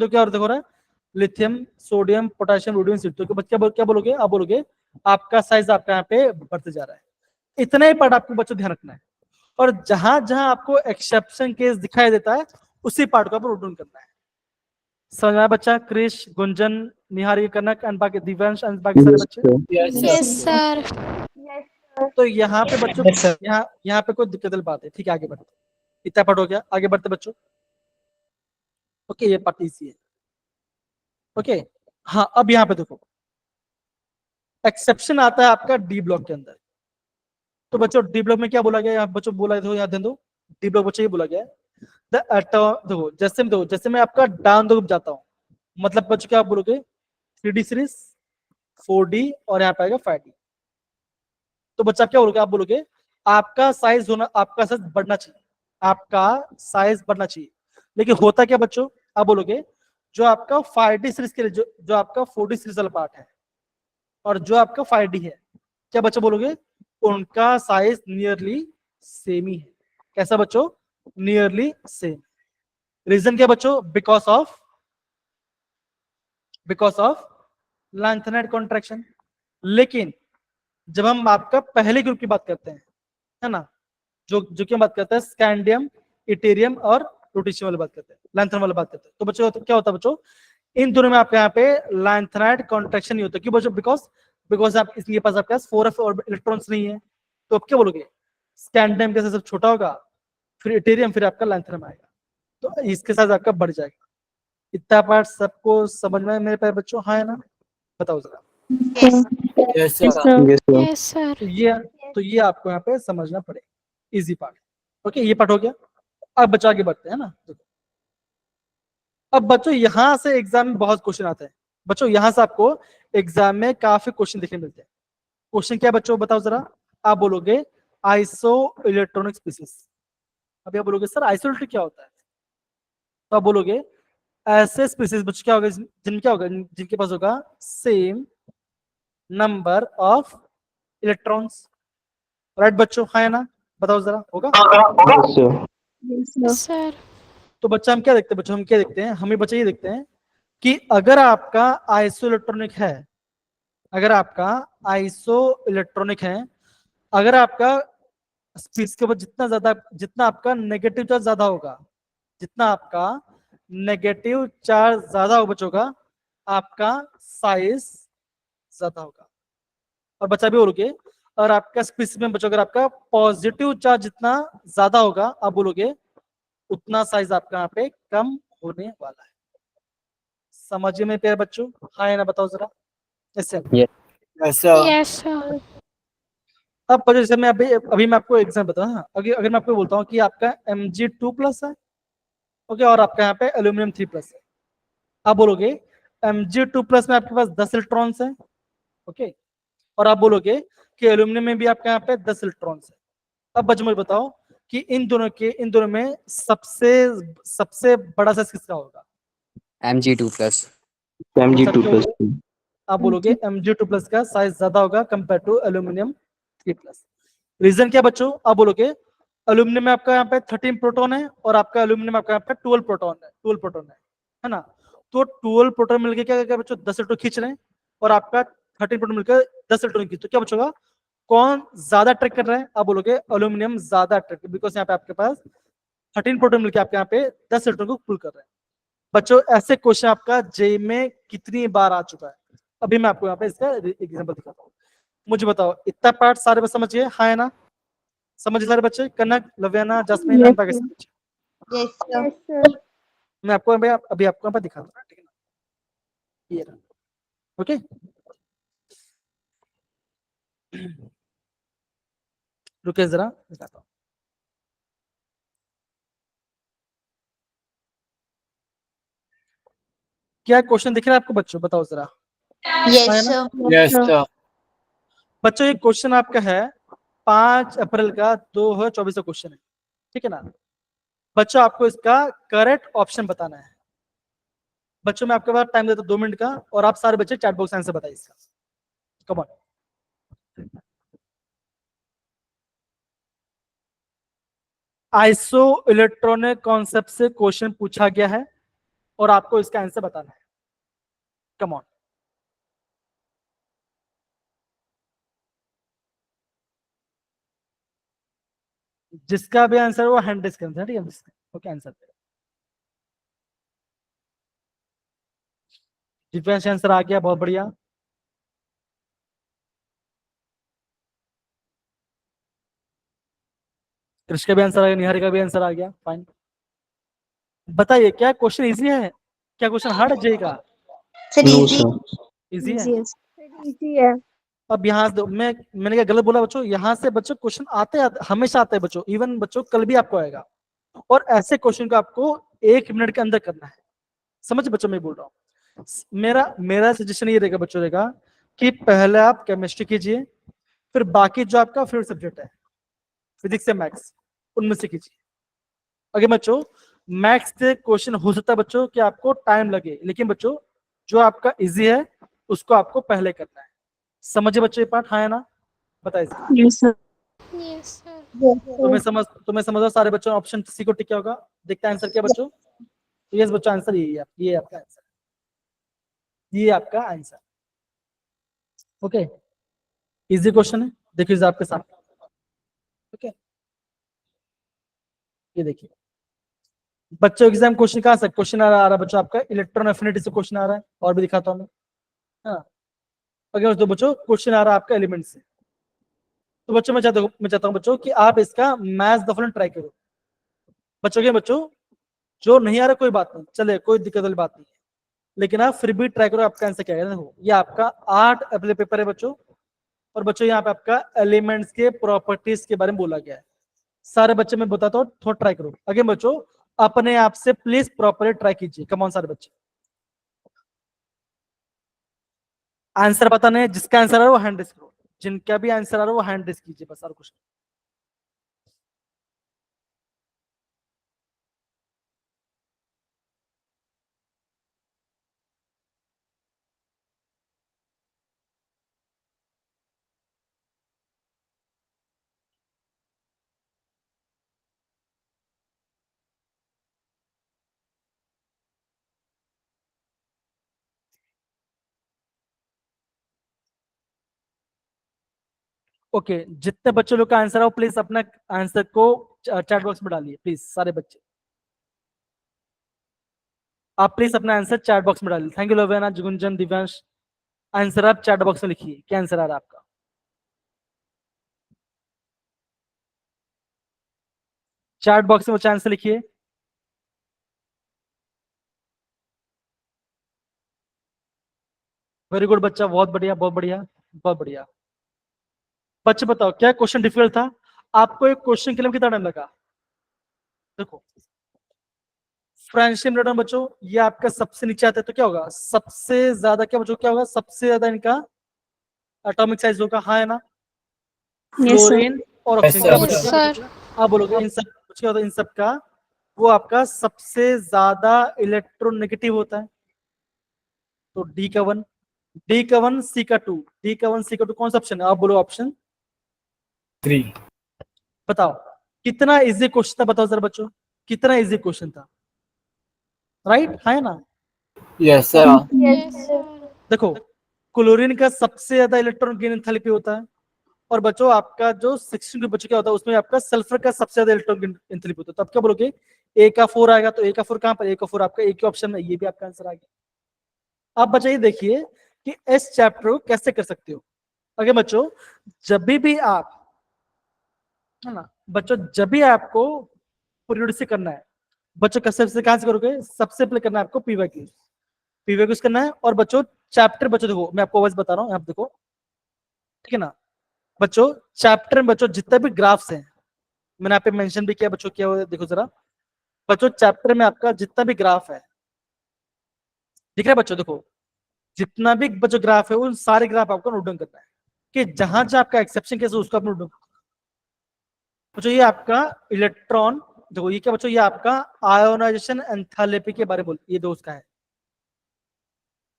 क्या हो रहा है, लिथियम, सोडियम, पोटेशियम, रोडियम, तो क्या बोलोगे, आप बोलोगे आपका साइज आपका यहाँ पे बढ़ते जा रहा है। इतना ही पार्ट आपको बच्चों ध्यान रखना है, और जहां जहां आपको एक्सेप्शन केस दिखाई देता है उसी पार्ट को आपको नोट डाउन करना है। समझ में आया बच्चा? क्रिश, गुंजन, निहारी, कनक एंड बाकी दिव्यांश एंड बाकी सारे बच्चे। Yes, sir. Yes, sir. तो यहाँ पे बच्चों यहाँ पे कोई दिक्कत वाली बात है, ठीक है? आगे बढ़ते, इतना पार्ट हो गया, आगे बढ़ते बच्चों। ओके ये पार्ट इजी है। ओके हाँ, अब यहाँ पे देखो एक्सेप्शन आता है आपका डी ब्लॉक के अंदर। तो बच्चों डी ब्लॉक में क्या बोला गया, यहाँ बच्चों बोला है, याद दो, डी ब्लॉक बच्चों ये बोला गया है द एटॉम, देखो जैसे मैं आपका डाउन द ग्रुप जाता हूँ, मतलब बच्चों क्या आप बोलोगे 3D सीरीज, 4D और यहाँ पे आएगा 5D। तो बच्चा क्या बोलोगे, आप बोलोगे आपका साइज होना, आपका साइज बढ़ना चाहिए, आपका साइज बढ़ना चाहिए। लेकिन होता क्या बच्चों, आप बोलोगे जो आपका 5D सीरीज के लिए जो आपका 4D सीरीज वाला पार्ट है और जो आपका 5D है, क्या बच्चा बोलोगे उनका साइज नियरली सेम ही है। कैसा बच्चों? Nearly same. रीजन क्या बच्चों? Because of lanthanide contraction. लेकिन जब हम आपका पहले ग्रुप की बात करते हैं, है ना, जो की बात करते हैं स्कैंडियम, इटेरियम और लुटीशियम वाली बात करते हैं, लैंथेनाइड वाली बात करते हैं, तो बच्चों क्या होता है बच्चों, इन दोनों में आपके यहाँ पे लैंथेनाइड कॉन्ट्रैक्शन नहीं होता। क्यों बच्चों? बिकॉज आप इसके पास आपके पास 4f इलेक्ट्रॉन्स नहीं है। तो आप क्या बोलोगे, स्कैंडियम के सब छोटा होगा, फिर इटेरियम, फिर आपका लैंथेनम आएगा, तो इसके साथ आपका बढ़ जाएगा। इतना पार्ट सबको समझ में मेरे प्यारे बच्चों, हाँ है ना? बताओ जरा। Yes, sir. Yes, sir. Yes, sir. तो ये आपको यहाँ पे समझना पड़ेगा, इजी पार्ट। ओके ये पार्ट हो गया। अब बच्चों आगे बढ़ते हैं ना। अब बच्चों यहाँ से एग्जाम में बहुत क्वेश्चन आते हैं बच्चों, यहाँ से आपको एग्जाम में काफी क्वेश्चन देखने मिलते हैं। क्वेश्चन क्या बच्चों बताओ जरा, आप बोलोगे आइसो इलेक्ट्रॉनिक स्पीसीज। अब आप बोलोगे सर आइसोलेटेड क्या होता है, तो आप बोलोगे ऐसे स्पीसीज बच्चों क्या होगा, क्या होगा, जिनके पास होगा same number of electrons. Right बच्चों, हाँ है ना? बताओ जरा, होगा? Yes, sir. Yes, sir. तो बच्चा हम क्या देखते हैं बच्चों, हम क्या देखते हैं, हमें बच्चे ये देखते हैं कि अगर आपका आइसो इलेक्ट्रॉनिक है, अगर आपका आइसो इलेक्ट्रॉनिक है, अगर आपका स्पीस के ऊपर जितना आपका नेगेटिव चार्ज ज्यादा होगा, जितना आपका नेगेटिव चार्ज ज्यादा होगा बच्चों का, आपका साइज ज्यादा होगा। और बच्चा भी बोलोगे और आपका स्पीस में बच्चों अगर आपका पॉजिटिव चार्ज जितना ज्यादा होगा, आप बोलोगे उतना साइज आपका यहाँ पे कम होने वाला है। समझिए मेरे प्यारे बच्चों, हाँ या ना? बताओ जरा। ऐसे Yes, sir. Yes, sir. अब बच्चों जैसे मैं अभी मैं आपको एग्जाम बताऊँ, अगर मैं आपको बोलता हूँ कि आपका Mg2+ है, ओके, और आपका यहाँ पे एल्यूमिनियम 3+ है, आप बोलोगे Mg2+ में आपके पास 10 इलेक्ट्रॉन्स है, ओके, और आप बोलोगे कि एल्यूमिनियम में भी आपके यहाँ पे 10 इलेक्ट्रॉन्स है। अब बच्चों मुझे बताओ कि इन दोनों में सबसे बड़ा साइज किसका होगा? Mg2+. Mg2+. आप बोलोगे Mg2+ का साइज ज्यादा होगा कंपेयर टू एल्यूमिनियम 3+। रीजन क्या बच्चों? आप बोलोगे एल्यूमिनियम में आपका यहाँ पे 13 प्रोटॉन है और आपका एल्यूमिनियम में आपका यहाँ पे 12 प्रोटॉन है ना? तो 12 प्रोटॉन मिलकर क्या बच्चों 10 इलेक्ट्रॉन खींच रहे हैं और आपका 13 प्रोटॉन मिलकर 10 इलेक्ट्रॉन खींच, तो क्या बचोगा, कौन ज्यादा अट्रैक्ट कर रहा है? आप बोलोगे एल्यूमिनियम ज्यादा अट्रैक्ट, बिकॉज यहाँ पे आपके पास 13 प्रोटॉन मिलकर आपके यहाँ पे 10 इलेक्ट्रॉन को पुल कर रहे हैं। बच्चों ऐसे क्वेश्चन आपका जेई में कितनी बार आ चुका है, अभी मैं आपको यहाँ पे इसका एग्जांपल दिखाता हूँ। मुझे बताओ इतना पार्ट सारे बच्चे समझिए, हाँ है ना? समझ सारे बच्चे? कनक, लव्याना, जस्मीन, Yes, बाकी sir. सब बच्चे। Yes, sir. मैं आपको अभी आपको यहाँ पर दिखाता हूँ, ठीक है ना? ये रहा, ओके। रुके जरा दिखाता हूँ। क्या क्वेश्चन दिख रहा है आपको बच्चों? बताओ जरा। Yes, है ना? sir. Yes, sir. बच्चों ये क्वेश्चन आपका है 5 अप्रैल का 2024 का क्वेश्चन है, ठीक है ना? बच्चों आपको इसका करेक्ट ऑप्शन बताना है। बच्चों मैं आपके पास टाइम देता हूँ 2 मिनट का, और आप सारे बच्चे चैट बॉक्स आंसर बताइए इसका। Come on. Iso electronic concept से क्वेश्चन पूछा गया है और आपको इसका आंसर बताना है। Come on. जिसका भी आंसर वो हैंड रेज करना है, ठीक है? ओके, आंसर डिफेंस आंसर आ गया, बहुत बढ़िया। कृष्ण का भी आंसर आ गया, निहारी का भी आंसर आ गया, फाइन। बताइए क्या क्वेश्चन इजी है? क्या क्वेश्चन हार्ड है जेई का? Sir, No, easy. sir. Easy है। Yes. Easy है. अब यहाँ से मैंने क्या गलत बोला बच्चों? यहाँ से बच्चों क्वेश्चन आते हमेशा आते हैं बच्चों, इवन बच्चों कल भी आपको आएगा, और ऐसे क्वेश्चन को आपको 1 मिनट के अंदर करना है। समझ बच्चों मैं बोल रहा हूँ। मेरा सजेशन ये रहेगा बच्चों, रहेगा कि पहले आप केमिस्ट्री कीजिए, फिर बाकी जो आपका फेवरेट सब्जेक्ट है फिजिक्स या मैथ्स, उनमें से कीजिए। अगर बच्चों मैथ्स से क्वेश्चन हो सकता है बच्चों कि आपको टाइम लगे, लेकिन बच्चों जो आपका इजी है उसको आपको पहले करना है। समझे बच्चों ये पार्ट? हाँ है ना? बताइए। Yes, sir. Yes, sir. Yes, sir. तुम्हें समझो सारे बच्चों, ऑप्शन सी को टिक क्या होगा? देखते हैं आंसर क्या बच्चों। यस बच्चों, आंसर यही है, ये आपका आंसर, ये आपका आंसर। ओके, इजी क्वेश्चन है, देखिए आपके सामने। ओके, ये देखिए बच्चों एग्जाम क्वेश्चन कहाँ से क्वेश्चन आ रहा है बच्चों? आपका इलेक्ट्रॉन एफिनिटी से क्वेश्चन आ रहा है, और भी दिखाता हूँ मैं। हाँ, अगर तो बच्चों क्वेश्चन आ रहा है आपका एलिमेंट से, तो बच्चों मैं चाहता हूँ बच्चों कि आप इसका मैथ द फॉलोइंग ट्राई करो। बच्चों के बच्चों जो नहीं आ रहा कोई बात नहीं, चले कोई दिक्कत वाली बात नहीं है, लेकिन आप फिर भी ट्राई करो। आपका आंसर क्या है? देखो ये आपका 8 अगले पेपर है बच्चों, और बच्चों यहाँ पे आपका एलिमेंट्स के प्रॉपर्टीज के बारे में बोला गया है। सारे बच्चे मैं बताता हूँ, थोड़ा ट्राई करो। अगे बच्चों अपने आप से प्लीज प्रॉपरली ट्राई कीजिए। कम ऑन सारे बच्चे, आंसर बताने है, जिसका आंसर आ रहा है वो हैंड रेज करो, जिनका भी आंसर आ रहा है वो हैंड रेज कीजिए, बस और कुछ। ओके, जितने बच्चों लोग का आंसर हो प्लीज अपना आंसर को चैट बॉक्स में डालिए, प्लीज सारे बच्चे। आप प्लीज अपना आंसर चैट बॉक्स में डालिए। Thank you Lavena, Gunjan, Divyansh. Answer आप चैट बॉक्स में लिखिए, क्या आंसर आ रहा है आपका? चैट बॉक्स में बच्चा आंसर लिखिए। वेरी गुड बच्चा, बहुत बढ़िया, बहुत बढ़िया, बहुत बढ़िया। बच्चे बताओ क्या क्वेश्चन डिफिकल्ट था? आपको एक क्वेश्चन के लिए कितना टाइम लगा? देखो फ्रेंडशिप रिलेशन बच्चों, ये आपका सबसे नीचे आता है तो क्या होगा? सबसे ज्यादा क्या बच्चों, क्या होगा? सबसे ज्यादा इनका एटॉमिक साइज होगा, हाँ है ना? Yes, sir. फ्लोरीन और Yes, ऑक्सीजन sir. का Yes, बच्चों, sir. आप बोलोगे इन सब क्या होता है? इन सब का वो आपका सबसे ज्यादा इलेक्ट्रोनेगेटिव होता है, तो डी का 1 सी का 2, डी का 1 सी का 2 कौन सा ऑप्शन है? आप बोलो ऑप्शन 3. बताओ। कितना इजी क्वेश्चन था बताओ जरा बच्चों, कितना इजी क्वेश्चन था, राइट? है ना? Yes, sir. Yes, sir. देखो क्लोरीन का सबसे ज्यादा इलेक्ट्रॉन गेन एंथैल्पी होता है, और बच्चों आपका जो 16 ग्रुप बच्चों क्या होता है, उसमें आपका सल्फर का सबसे ज्यादा इलेक्ट्रॉन एंथैल्पी होता है। तो आप क्या बोलोगे, ए का 4 आएगा, तो ए का 4 कहां पर, ए का 4 आपका एक ही ऑप्शन में, ये भी आपका आंसर आ गया। आप बच्चा ये देखिए कि इस चैप्टर को कैसे कर सकते हो। अगर बच्चों जब भी आप, है ना बच्चों, जब भी आपको पीरियड से करना है बच्चों, कैसे से कहां से करोगे, सबसे पहले करना है आपको पीवाईक्यूज करना है। और बच्चों चैप्टर, बच्चों देखो मैं आपको बस बता रहा हूँ, आप देखो ठीक है ना बच्चों, चैप्टर में बच्चों जितने भी ग्राफ्स हैं, मैंने यहाँ पे मेंशन भी किया बच्चों, क्या हुआ देखो जरा बच्चों, चैप्टर में आपका जितना भी ग्राफ है, दिख रहा है बच्चों, देखो जितना भी बच्चों ग्राफ है, उन सारे ग्राफ आपको नोट डाउन करना है, कि जहां जहां आपका एक्सेप्शन केस है उसको आप नोट डाउन। बच्चों ये आपका इलेक्ट्रॉन, देखो ये क्या बच्चों, ये आपका आयोनाइजेशन एंथैल्पी के बारे में ये दोस्त का है।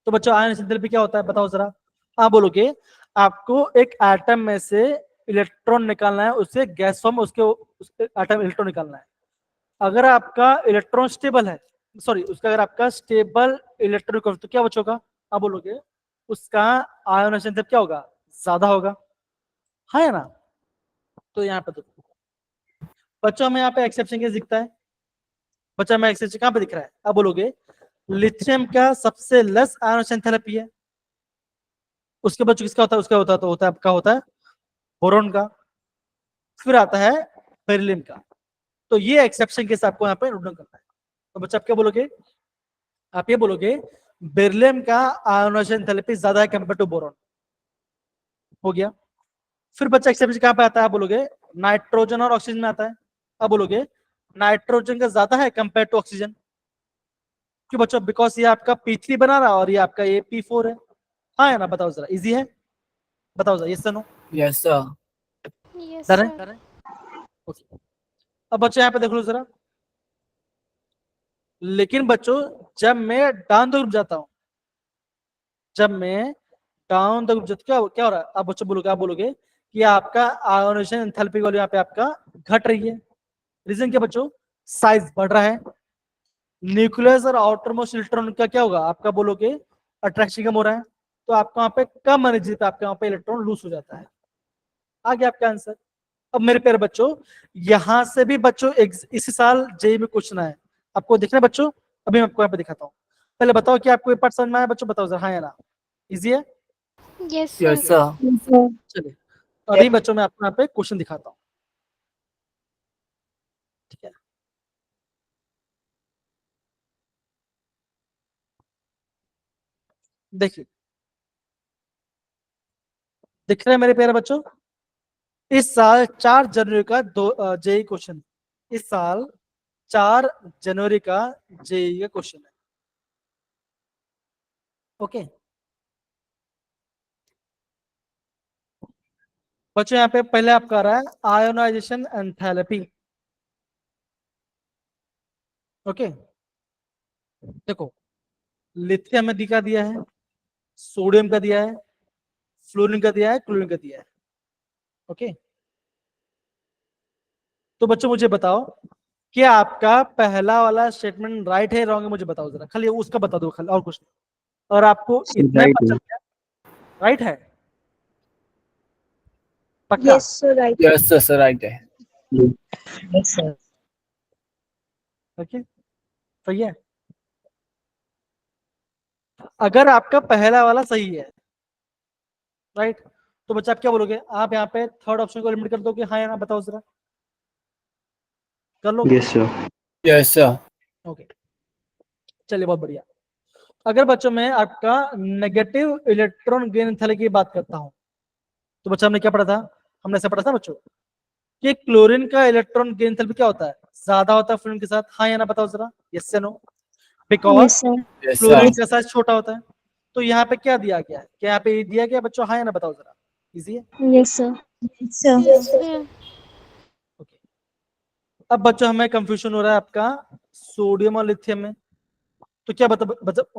तो बच्चों आयोनाइजेशन एंथैल्पी क्या होता है बताओ जरा, आप बोलोगे आपको एक एटम में से इलेक्ट्रॉन निकालना है, उससे गैस फॉर्म, उसके एटम इलेक्ट्रॉन निकालना है। अगर आपका इलेक्ट्रॉन स्टेबल है, सॉरी उसका अगर आपका स्टेबल इलेक्ट्रॉन तो क्या बच्चों का, आप बोलोगे उसका आयोनाइजेशन एंथैल्पी क्या होगा, ज्यादा होगा, है ना। तो यहाँ पे देखो बच्चों हमें यहाँ पे एक्सेप्शन केस दिखता है, बच्चा हमें एक्सेप्शन कहाँ पे दिख रहा है, अब बोलोगे लिथियम का सबसे लेस आयोनाइजेशन एंथैल्पी है, उसके बच्चों किसका होता है, उसका होता है, तो होता है आपका, होता है बोरॉन का, फिर आता है बेरिलियम का। तो ये एक्सेप्शन केस आपको यहाँ पे नोट डाउन करना है। तो बच्चा आप क्या बोलोगे, आप ये बोलोगे बेरिलियम का आयोनाइजेशन एंथैल्पी ज्यादा है कंपेयर टू बोरॉन, हो गया। फिर बच्चा एक्सेप्शन कहाँ पे आता है, आप बोलोगे नाइट्रोजन और ऑक्सीजन में आता है। अब बोलोगे नाइट्रोजन का ज्यादा है कंपेयर टू ऑक्सीजन, क्यों बच्चों, बिकॉज ये आपका P3 बना रहा है और ये आपका ये P4 है, हाँ है ना, बताओ जरा, इजी है, बताओ जरा, yes no, Yes, sir. Yes, done sir. है, ओके। अब बच्चों यहाँ पे देख लो जरा, लेकिन बच्चों जब मैं डाउन द ग्रुप जाता हूँ, जब मैं डाउन द ग्रुप जाता क्या क्या हो रहा है, अब बच्चों बोलोगे, आप बोलोगे कि आपका आयोनाइजेशन एंथैल्पी वैल्यू यहाँ पे आपका घट रही है। रीजन क्या बच्चों, साइज बढ़ रहा है, न्यूक्लियस और आउटर मोस्ट इलेक्ट्रॉन का क्या होगा, आपका बोलोगे अट्रैक्शन कम हो रहा है, तो आपको वहां पे कम एनर्जी पे आपके वहां पे इलेक्ट्रॉन लूज हो जाता है। आ गया आपका आंसर। अब मेरे प्यारे बच्चों, यहां से भी बच्चों इसी साल जेई में क्वेश्चन आए, आपको देखना है बच्चों, अभी मैं आपको यहाँ पे दिखाता हूँ। पहले बताओ कि आपको ये पार्ट समझ में आया बच्चों, बताओ जरा, हाँ या ना, इजी है। Yes, sir. Yes, sir. Yes, sir. चलिए अभी बच्चों मैं आपको यहाँ पे क्वेश्चन दिखाता हूँ, ठीक है। देखिए दिख रहा है मेरे प्यारे बच्चों, इस साल 4 जनवरी का दो जेई क्वेश्चन, इस साल 4 जनवरी का जेई का क्वेश्चन है, ओके। बच्चों यहाँ पे पहले आपका आ रहा है आयोनाइजेशन एंथैल्पी, ओके। देखो लिथियम में दिखा दिया है, सोडियम का दिया है, फ्लोरीन का दिया है, क्लोरीन का दिया है, ओके। तो बच्चों मुझे बताओ कि आपका पहला वाला स्टेटमेंट राइट है रॉन्ग है, मुझे बताओ जरा, खाली उसका बता दो, खाली और कुछ नहीं। और आपको इतने Right. पता चल गया राइट है, पक्का, Yes, sir. Right. Yes, sir, right है. Yes, sir. ओके सही है। अगर आपका पहला वाला सही है राइट, तो बच्चा आप क्या बोलोगे, आप यहाँ पे थर्ड ऑप्शन को एलिमिनेट कर दोगे, हाँ या ना, बताओ जरा, कर लोगे, Yes, sir. Yes, sir. Okay चलिए बहुत बढ़िया। अगर बच्चों में आपका नेगेटिव इलेक्ट्रॉन गेन एंथैल्पी की बात करता हूं, तो बच्चा हमने क्या पढ़ा था, हमने ऐसा पढ़ा था बच्चों कि क्लोरीन का इलेक्ट्रॉन गेन एंथैल्पी क्या होता है, ज्यादा होता है फ्लोरीन के साथ, हाँ या ना, बताओ जरा, यस या no, because Yes, sir. Yes, sir. Fluorine का साइज छोटा होता है। तो यहाँ पे क्या दिया गया है, क्या यहाँ पे दिया गया बच्चों, हाँ या ना, बताओ जरा, इजी है, Yes, sir. Yes, sir. Yes, sir. Okay. अब बच्चों हमें कंफ्यूजन हो रहा है आपका सोडियम और लिथियम में, तो क्या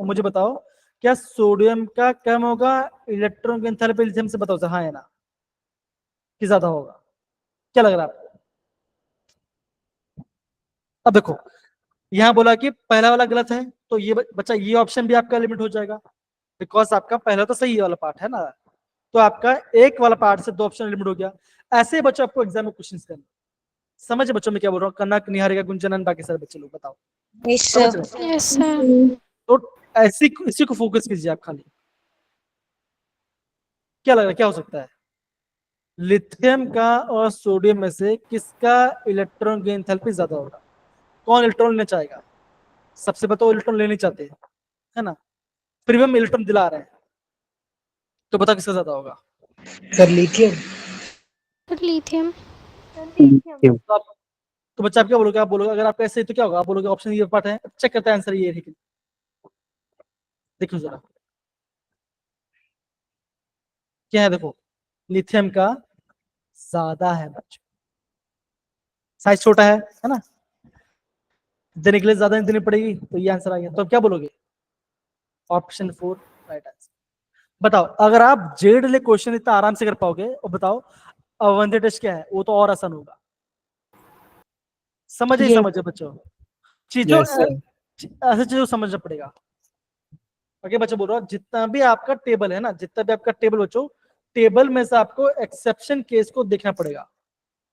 मुझे बताओ, क्या सोडियम का कम होगा इलेक्ट्रॉन की एंथैल्पी लिथियम से, बताओ सर, हाँ या ना, कि ज्यादा होगा, क्या लग रहा है आपको। अब देखो यहाँ बोला कि पहला वाला गलत है, तो ये बच्चा ये ऑप्शन भी आपका लिमिट हो जाएगा, बिकॉज आपका पहला तो सही वाला पार्ट है ना, तो आपका एक वाला पार्ट से 2 ऑप्शन एलिमिनेट हो गया। ऐसे ही बच्चों आपको एग्जाम में क्वेश्चंस करना। समझ बच्चों में क्या बोल रहा हूँ? कनक, निहारिका, गुंजनन, बाकी सारे बच्चे लोग बताओ, Yes, समझ sir. रहे? Yes, sir. तो ऐसी इसी को फोकस कीजिए आप खाली। क्या लग रहा है क्या हो सकता है? लिथियम का और सोडियम में से किसका इलेक्ट्रॉन गेन एंथैल्पी ज्यादा होगा? कौन इलेक्ट्रॉन लेना चाहेगा? सबसे बताओ, इलेक्ट्रॉन लेने चाहते हैं, है ना? फिर भी हम इलेक्ट्रॉन दिला रहे हैं, तो बता किसका ज्यादा होगा? Sir lithium. Lithium. Lithium. तो आप, तो बच्चा आप क्या बोलोगे? आप बोलोगे अगर आपका ऐसे तो क्या होगा? आप बोलोगे ऑप्शन ये पार्ट है, चेक करते हैं आंसर ये है, लेकिन देखो जरा क्या है। देखो लिथियम का ज्यादा है बच्चों, साइज छोटा है ना, देने के लिए ज्यादा नहीं देनी पड़ेगी, तो ये आंसर आ गया। तो अब क्या बोलोगे? Option 4 right answer. बताओ अगर आप जेड ले क्वेश्चन इतना आराम से कर पाओगे, और बताओ अवंती टेस्ट क्या है, वो तो और आसान होगा। समझे ही Yes. समझे बच्चों, चीजों Yes, sir. ऐसे चीजों को समझना पड़ेगा। ओके बच्चों, बोल रहा हूँ जितना भी आपका टेबल है ना, जितना भी आपका टेबल बच्चों, टेबल में से आपको एक्सेप्शन केस को देखना पड़ेगा।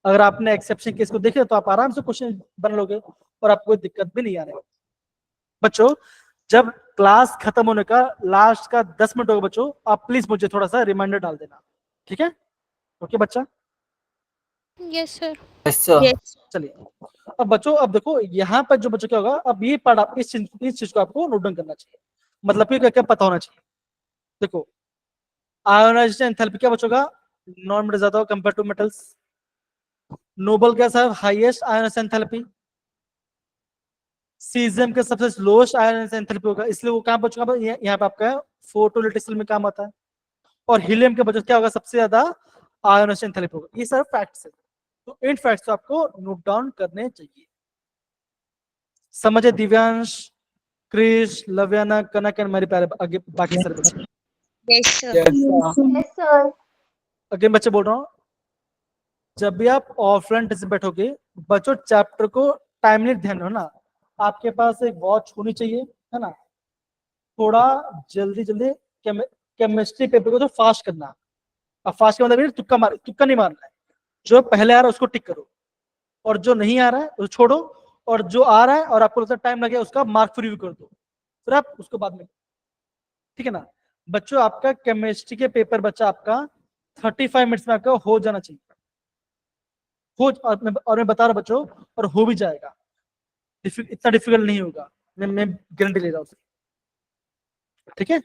अगर आपने एक्सेप्शन केस को देखे तो आप आराम से क्वेश्चन बना लोगे और आपको कोई दिक्कत भी नहीं आ रही बच्चों। जब क्लास खत्म होने का लास्ट का 10 मिनट होगा बच्चों, आप प्लीज मुझे थोड़ा सा रिमाइंडर डाल देना, ठीक है? ओके बच्चा, Yes, sir. Yes, sir. Yes. चलिए अब बच्चों, अब देखो यहाँ पर जो बच्चों क्या होगा, अब ये पार्ट आप इस चीज को आपको नोट डाउन करना चाहिए, मतलब कि क्या क्या पता होना चाहिए। देखो आयोनाइजेशन एंथैल्पी क्या बच्चों का नॉन मेटल ज्यादा हो compare to metals. Noble gas है हाईएस्ट आयोनाइजेशन एंथैल्पी। सीजियम के सबसे लोएस्ट आयोनाइजेशन एंथैल्पी होगा, इसलिए वो कहां बच्चों का यहाँ पे आपका फोटोलिटिक्स में काम आता है। और हीलियम के बच्चों क्या होगा सबसे ज्यादा आयोनाइजेशन एंथैल्पी होगा। ये सारे फैक्ट्स है, तो इन फैक्ट्स को आपको नोट डाउन करने चाहिए। समझे दिव्यांश, क्रिश, लव्याना, कनक एंड मेरे प्यारे आगे बाकी सारे बच्चे। Yes, sir. Yes, sir. Again बच्चे बोल रहा हूँ, जब भी आप ऑफलाइन टेस्ट में बैठोगे बच्चों, चैप्टर को टाइमली ध्यान रखना। आपके पास एक वॉच होनी चाहिए, है ना? थोड़ा जल्दी जल्दी केमिस्ट्री पेपर को तो फास्ट करना। अब फास्ट का मतलब ये तुक्का नहीं मारना है। जो पहले आ रहा है उसको टिक करो, और जो नहीं आ रहा है उसको छोड़ो, और जो आ रहा है और आपको लगता है टाइम लगे उसका मार्क फ्री कर दो, फिर आप उसको बाद में, ठीक है ना? बच्चों आपका केमिस्ट्री के पेपर बच्चा आपका 35 मिनट्स में आपका हो जाना चाहिए। हो और मैं बता रहा हूं बच्चों, और हो भी जाएगा। इतना डिफिकल्ट नहीं होगा, मैं गारंटी ले रहा हूँ, ठीक है?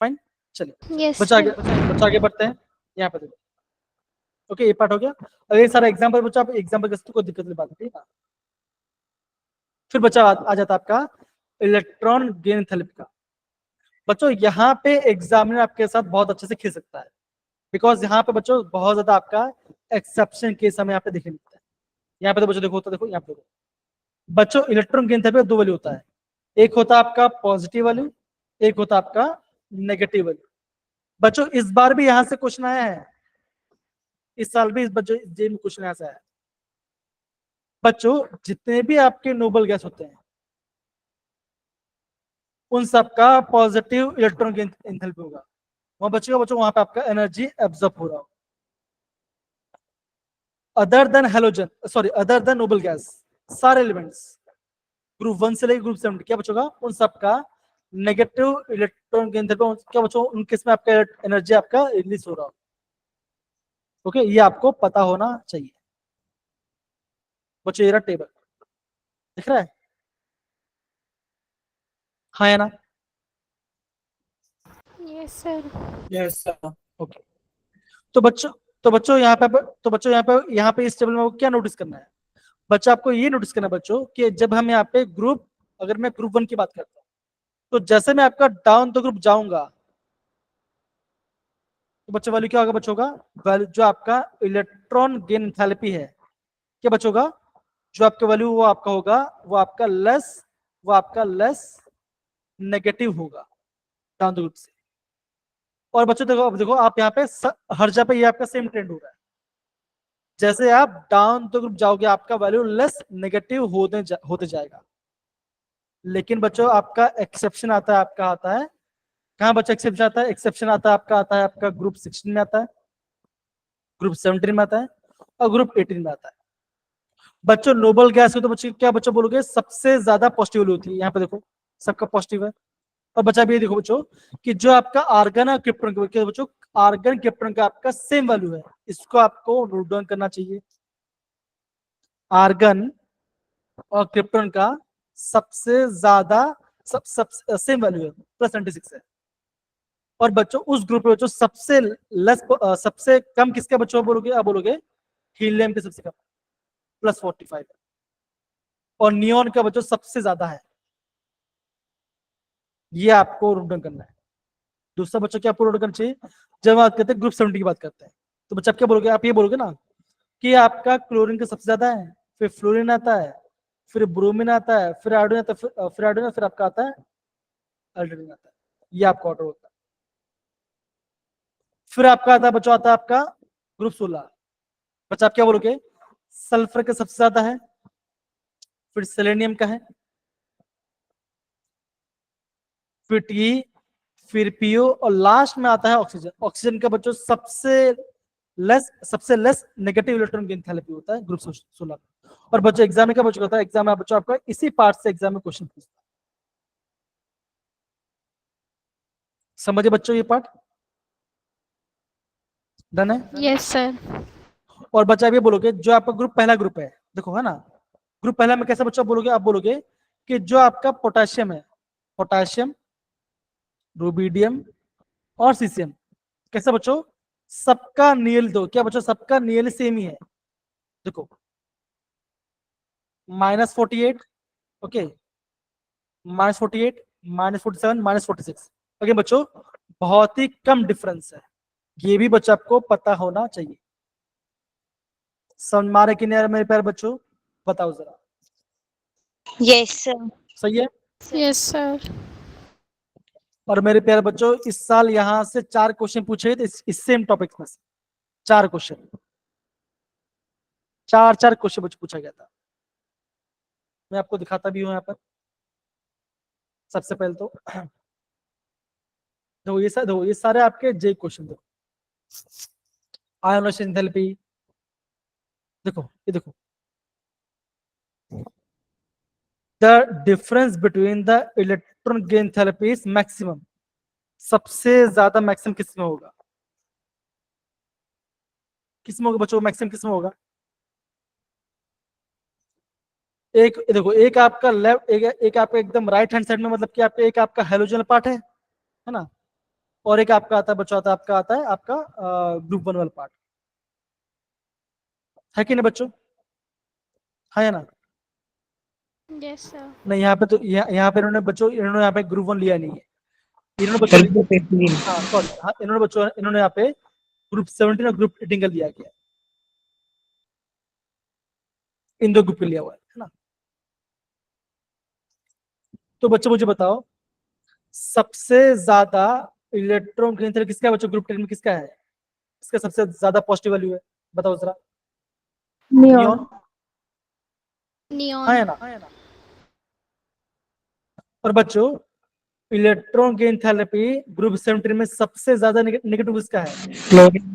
फाइन, चलिए Yes, बच्चा आगे, sir. बच्चा आगे बढ़ते हैं। यहाँ पे देखो, ओके ये पार्ट हो गया। अब ये सारा एग्जाम्पल बच्चा, आप एग्जाम्पल कैसे कोई दिक्कत नहीं बात, ठीक है? फिर बच्चा आ जाता है आपका इलेक्ट्रॉन गेन एंथैल्पी का। बच्चों यहाँ पे एग्जामिनर आपके साथ बहुत अच्छे से खेल सकता है, बिकॉज यहाँ पे बच्चों बहुत ज्यादा आपका एक्सेप्शन केस हमें यहाँ पे देखने मिलता है। यहाँ पे तो बच्चों देखो होता है, देखो यहाँ पे देखो बच्चों, इलेक्ट्रॉन गेन एंथैल्पी 2 वैल्यू होता है। एक होता है आपका पॉजिटिव वैल्यू, एक होता है आपका नेगेटिव वैल्यू। बच्चों इस बार भी यहाँ से क्वेश्चन आया है, इस साल भी इस बच्चों जेल में क्वेश्चन यहाँ से आया है। बच्चों जितने भी आपके नोबल गैस होते हैं उन सबका पॉजिटिव इलेक्ट्रॉन गेन एंथैल्पी होगा। वहां बच्चों वहां पे आपका एनर्जी एब्जॉर्ब हो रहा हो। Other than halogen, sorry other than noble gas, सारे एलिमेंट्स ग्रुप 1 से लेकर ग्रुप 7 क्या बचोगा, उन सबका नेगेटिव इलेक्ट्रॉन गेन एंथैल्पी क्या बच्चों, उनके इसमें आपका एनर्जी आपका रिलीज हो रहा हो। ओके ये आपको पता होना चाहिए बच्चों। ये रहा टेबल, दिख रहा है? हाँ या ना? Yes, sir. Yes, sir. Okay तो बच्चों यहाँ पे इस टेबल में क्या नोटिस करना है? बच्चा आपको ये नोटिस करना है बच्चों कि जब हम यहाँ पे ग्रुप, अगर मैं ग्रुप 1 की बात करता हूँ, तो जैसे मैं आपका डाउन द ग्रुप जाऊंगा तो बच्चों वैल्यू क्या होगा बच्चों का, वैल्यू जो आपका इलेक्ट्रॉन गेन एंथैल्पी है क्या बच्चों का, जो आपका वैल्यू वो आपका होगा, वो आपका लेस नेगेटिव होगा डाउन द ग्रुप से। और बच्चों देखो, अब देखो आप यहाँ पे हर जगह पे ये आपका सेम ट्रेंड हो रहा है। जैसे आप डाउन द ग्रुप जाओगे आपका वैल्यू लेस नेगेटिव होते जाएगा। लेकिन बच्चों आपका एक्सेप्शन आता है, आपका आता है कहाँ बच्चा एक्सेप्शन आता है? एक्सेप्शन आता है आपका ग्रुप 16 में आता है, ग्रुप 17 में आता है और ग्रुप 18 में आता है। बच्चों नोबल गैस हो तो बच्चे क्या बच्चों बोलोगे? सबसे ज्यादा पॉजिटिव होती है। यहाँ पे देखो सबका पॉजिटिव है। और बच्चा भी ये देखो बच्चों कि जो आपका आर्गन और क्रिप्टन का बच्चों, आर्गन क्रिप्टन का आपका सेम वैल्यू है, इसको आपको नोट डाउन करना चाहिए। आर्गन और क्रिप्टन का सबसे ज्यादा सब सेम वैल्यू है, +96 है। और बच्चों उस ग्रुप में बच्चों सबसे कम किसका बच्चों बोलोगे? आप बोलोगे हीलियम के सबसे कम +45 है। और नियॉन का बच्चों सबसे ज्यादा है। ये आपको नोट डाउन करना है। दूसरा बच्चों क्या आपको नोट करना चाहिए? जब बात करते हैं ग्रुप 70 की बात करते हैं तो बच्चा आप क्या बोलोगे? आप ये बोलोगे ना कि आपका क्लोरीन का सबसे ज्यादा है, फिर फ्लोरीन आता है, फिर ब्रोमीन आता है, फिर आयोडीन आता है, फिर आयोडीन, फिर आपका आता है अल्ट्राडीन आता है। ये आपका ऑर्डर होता है। फिर आपका आता है बच्चों, आता है आपका ग्रुप 16। बच्चा आप क्या बोलोगे? सल्फर का सबसे ज्यादा है, फिर सेलेनियम का है, फिर टी, फिर पीओ और लास्ट में आता है ऑक्सीजन। ऑक्सीजन का बच्चों सबसे लेस नेगेटिव इलेक्ट्रॉन की एंथैल्पी होता है ग्रुप 16। और बच्चों एग्जाम में क्या बच्चों होता है? एग्जाम में बच्चों आपका इसी पार्ट से एग्जाम में क्वेश्चन पूछता है। समझे बच्चों ये पार्ट? डन है? Yes, sir. और बच्चा आप ये बोलोगे जो आपका ग्रुप पहला ग्रुप है, देखो है ना, ग्रुप पहला में कैसे बच्चा बोलोगे? आप बोलोगे कि जो आपका पोटेशियम है, पोटेशियम, रूबिडियम और सीसियम, कैसे बच्चों? सबका नियल दो क्या बच्चों? सबका नियल सेम ही है। देखो -48, ओके, -48, -47, -46। ओके बच्चों, बहुत ही कम डिफरेंस है। ये भी बच्चों आपको पता होना चाहिए। समझ मारे कि नहीं आ रहा मेरे प्यारे बच्चों? बताओ जरा। Yes, sir. सही है? Yes, sir. और मेरे प्यारे बच्चों इस साल यहाँ से 4 क्वेश्चन पूछे थे इस सेम टॉपिक में से। 4 क्वेश्चन, 4 क्वेश्चन बच्चों पूछा गया था। मैं आपको दिखाता भी हूँ यहाँ पर। सबसे पहले तो देखो ये सारे आपके जे क्वेश्चन। देखो आयोनाइजेशन एंथैल्पी, देखो ये देखो, the difference between the electron gain enthalpy is maximum. सबसे ज्यादा मैक्सिमम किसमें होगा? किसमें होगा बच्चों? मैक्सिमम किसमें होगा? एक देखो, एक आपका लेफ्ट, एक आपका एकदम राइट हैंड साइड में, मतलब कि आपका एक आपका हेलोजन पार्ट है ना, और एक आपका आता है बच्चों, आपका आता है आपका ग्रुप 1 वाला पार्ट, है कि नहीं बच्चों? है ना? Yes, sir. नहीं यहाँ पे तो यहाँ पे इन्होंने बच्चों, इन्होंने यहाँ पे ग्रुप 1 लिया नहीं है। इन्होंने बच्चों हाँ सॉरी, हाँ इन्होंने बच्चों, इन्होंने यहाँ पे ग्रुप 17 और ग्रुप 18 का लिया गया, इन दो ग्रुप लिया हुआ है ना। तो बच्चों मुझे बताओ सबसे ज्यादा इलेक्ट्रॉन घनत्व किसका है बच्चों? ग्रुप 10 में किसका है? इसका सबसे ज्यादा पॉजिटिव वैल्यू है, बताओ जरा। Neon, Neon. है ना? और बच्चों इलेक्ट्रॉन की एंथैल्पी ग्रुप 17 में सबसे ज्यादा नेगेटिव किसका है?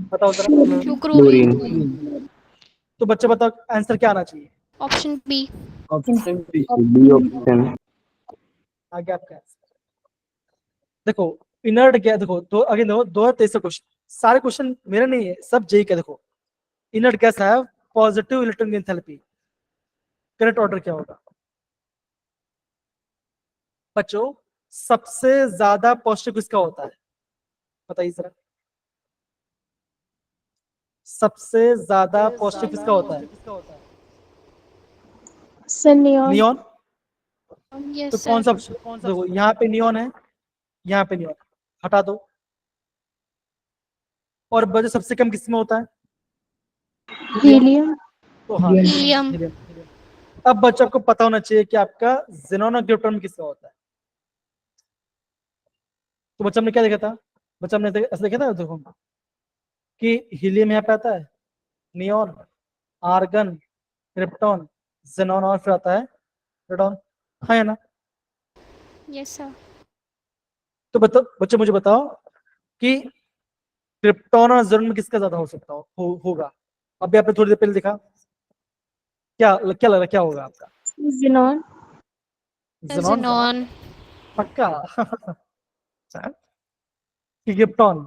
बताओ जरा। Fluorine. तो बच्चे बताओ आंसर क्या आना चाहिए? Option B. B option. आगे आपका आंसर देखो। इनर्ट क्या, देखो दो आगे देखो, 2023 क्वेश्चन, सारे क्वेश्चन मेरे नहीं है, सब जेई का। देखो इनर्ट कैसा है? पॉजिटिव इलेक्ट्रॉन की एंथैल्पी। करेक्ट ऑर्डर क्या होगा बच्चों? सबसे ज्यादा पॉजिटिव किसका होता है? बताइए जरा। सबसे ज्यादा पॉजिटिव किसका होता है? नियॉन। Yes, तो sir. कौन सा देखो, यहाँ पे नियॉन है, यहाँ पे नियॉन, हटा दो। और बच्चों सबसे कम किसमें होता है? Helium. तो हाँ Helium. helium। अब बच्चों को पता होना चाहिए कि आपका जेनॉन और ग्लूटोन में किसका होता है। तो बच्चा हमने क्या देखा था? बच्चा हमने ऐसा देखा था, देखो कि हीलियम यहाँ पे आता है, नियॉन, आर्गन, क्रिप्टॉन, जेनॉन और फिर आता है रेडॉन, है ना? Yes, sir. तो बताओ बच्चे, मुझे बताओ कि क्रिप्टॉन और ज़ेनॉन में किसका ज्यादा हो सकता होगा। अभी आपने थोड़ी देर पहले देखा, क्या क्या लग रहा है, क्या होगा आपका? Xenon. ज़ेनॉन का? Xenon. पक्का? कि क्रिप्टॉन?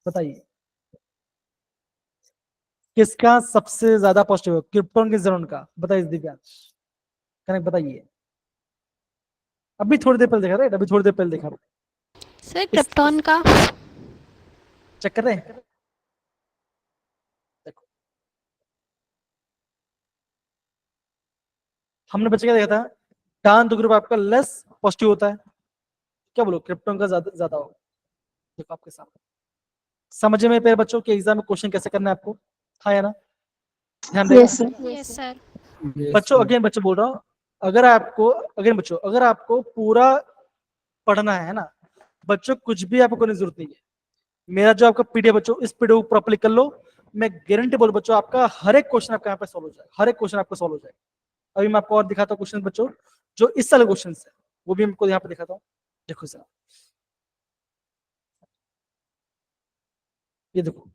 बताइए किसका सबसे ज्यादा पॉजिटिव है, क्रिप्टॉन के ज़ेनॉन का? बताइए दिव्यांश, कनेक्ट बताइए। अभी थोड़ी देर पहले देखा, राइट? अभी थोड़ी देर पहले देखा, सर क्रिप्टॉन का। चेक कर रहे हैं? देखो हमने बच्चे क्या देखा था, डान तो ग्रुप आपका लेस पॉजिटिव होता है, क्या बोलो, क्रिप्टॉन का ज्यादा ज्यादा होगा। देखो आपके सामने, समझे में पेड़ बच्चों के एग्जाम में क्वेश्चन कैसे करना है आपको, हाँ या ना? ध्यान देगा। Yes, sir. Yes, sir. बच्चों अगेन बच्चों बोल रहा हूँ, अगर आपको अगेन बच्चों अगर आपको पूरा पढ़ना है ना बच्चों, कुछ भी आपको करने की जरूरत नहीं है। मेरा जो आपका पीडीएफ बच्चों, इस पीडीएफ को प्रॉपर्ली कर लो, मैं गारंटी बोल बच्चों आपका हर एक क्वेश्चन आपका यहाँ पे सॉल्व हो जाएगा, हर एक क्वेश्चन आपका सॉल्व हो जाएगा। अभी मैं आपको और दिखाता हूँ क्वेश्चन बच्चों, जो इस साल क्वेश्चन है वो भी हमको यहाँ पे दिखाता हूँ। देखो सर, ये देखो,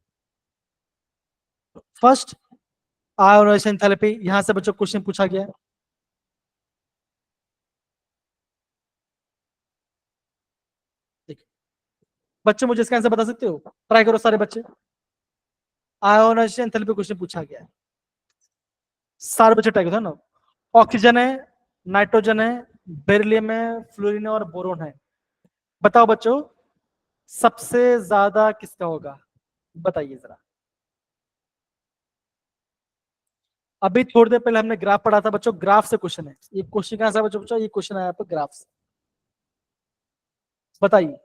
फर्स्ट आयोनाइजेशन थेरेपी, यहां से बच्चों क्वेश्चन पूछा गया है। देखिए बच्चों, मुझे इसका आंसर बता सकते हो? ट्राई करो सारे बच्चे। आयोनाइजेशन थेरेपी क्वेश्चन पूछा गया है, सारे बच्चे ट्राई करो ना। ऑक्सीजन है, नाइट्रोजन है, बेरिलियम है, फ्लोरीन है और बोरोन है। बताओ बच्चों सबसे ज्यादा किसका होगा, बताइए जरा। अभी थोड़ी देर पहले हमने ग्राफ पढ़ा था बच्चों, ग्राफ से क्वेश्चन है, ये क्वेश्चन का आंसर बच्चों बच्चों ये क्वेश्चन आया आपको ग्राफ से। बताइए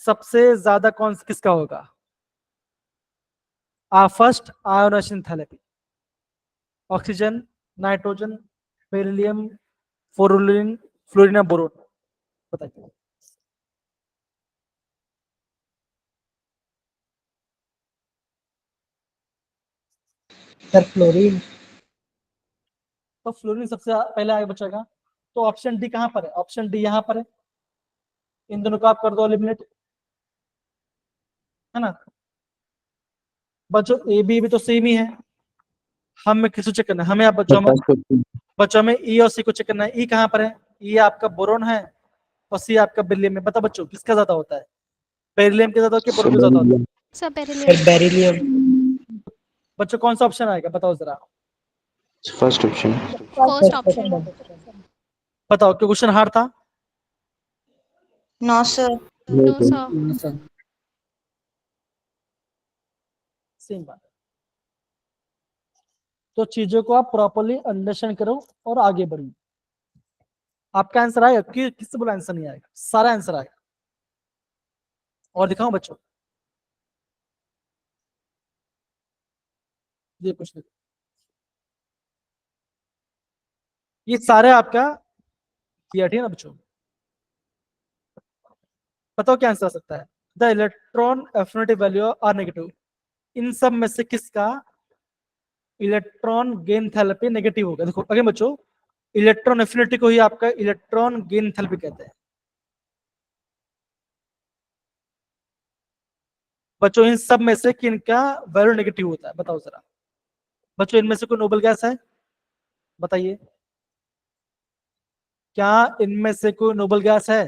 सबसे ज्यादा कौन किसका होगा? First ionization therapy, oxygen, nitrogen, beryllium, fluorine, fluorine, boron. बताइए। Sir fluorine. तो फ्लोरीन सबसे पहले आगे बचेगा, तो ऑप्शन डी कहां पर है? ऑप्शन डी यहां पर है, इन दोनों को आप कर दो एलिमिनेट, है ना बच्चों? ए बी भी तो सेम ही है, हमें किसको चेक करना है? हमें आप बच्चों में ई और सी को चेक करना है। ई कहां पर है? ई आपका बोरोन है और सी आपका बेरिलियम है। बता बच्चों किसका ज्यादा होता है, बेरिलियम के ज्यादा होता है कि बोरोन के ज्यादा होता है? Sir beryllium. बेरिलियम। बच्चों कौन सा ऑप्शन आएगा बताओ जरा। First option. First option. बताओ क्यों क्वेश्चन हार्ड था? No, sir. No, sir. Same बात है। तो चीजों को आप प्रॉपरली अंडरस्टैंड करो और आगे बढ़िए। आपका आंसर आएगा कि किससे बोला आंसर नहीं आएगा? सारा आंसर आएगा। और दिखाओ बच्चों, ये कुछ नहीं, ये सारे आपका दिया, ठीक है ना बच्चों? बताओ क्या आंसर आ सकता है? The electron affinity value are negative, इन सब में से किसका इलेक्ट्रॉन गेन थैलेपी नेगेटिव होगा? देखो अगे बच्चों, इलेक्ट्रॉन एफिनिटी को ही आपका इलेक्ट्रॉन गेन थैलेपी कहते हैं। बच्चों इन सब में से किनका वैल्यू नेगेटिव होता है बताओ जरा। बच्चों इनमें से कोई नोबल गैस है? बताइए, क्या इनमें से कोई नोबल गैस है?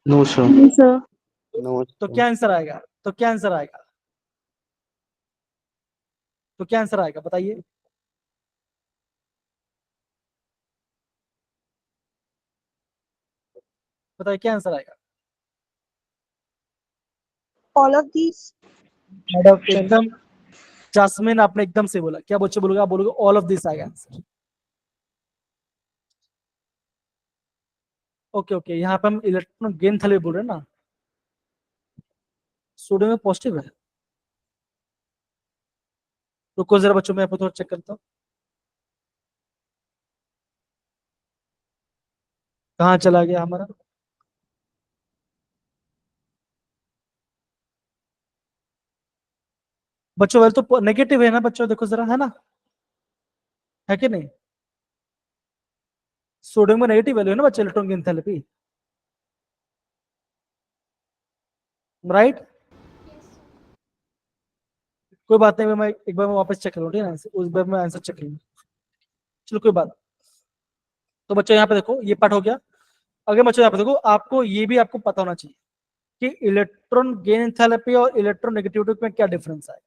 No sir. Yes, sir. No तो क्या आंसर आएगा? तो क्या आंसर आएगा? तो क्या आंसर आएगा बताइए। बताइए क्या आंसर आएगा? All of these. एकदम जासमीन, आपने एकदम से बोला। क्या बच्चे बोलोगे? आप बोलोगे ऑल ऑफ दिस आएगा आंसर। ओके ओके, यहाँ पे हम इलेक्ट्रॉन गेन थैलेपी बोल रहे हैं ना, सोडियम में पॉजिटिव है। रुको जरा बच्चों, मैं आपको थोड़ा चेक करता हूँ कहाँ चला गया हमारा। बच्चों वैल्यू तो नेगेटिव है ना बच्चों, देखो जरा, है ना, है कि नहीं? सोडियम में नेगेटिव वैल्यू है ना बच्चे, इलेक्ट्रॉन की एंथैल्पी, राइट। कोई बात नहीं, मैं एक बार मैं वापस चेक करूँ, ठीक है ना, उस बार मैं आंसर चेक करूँ, चलो कोई बात। तो बच्चों यहाँ पे देखो ये पार्ट हो गया। अगर बच्चों यहाँ पे देखो, आपको ये भी आपको पता होना चाहिए कि इलेक्ट्रॉन गेन एंथैल्पी और इलेक्ट्रॉन नेगेटिविटी में क्या डिफरेंस है।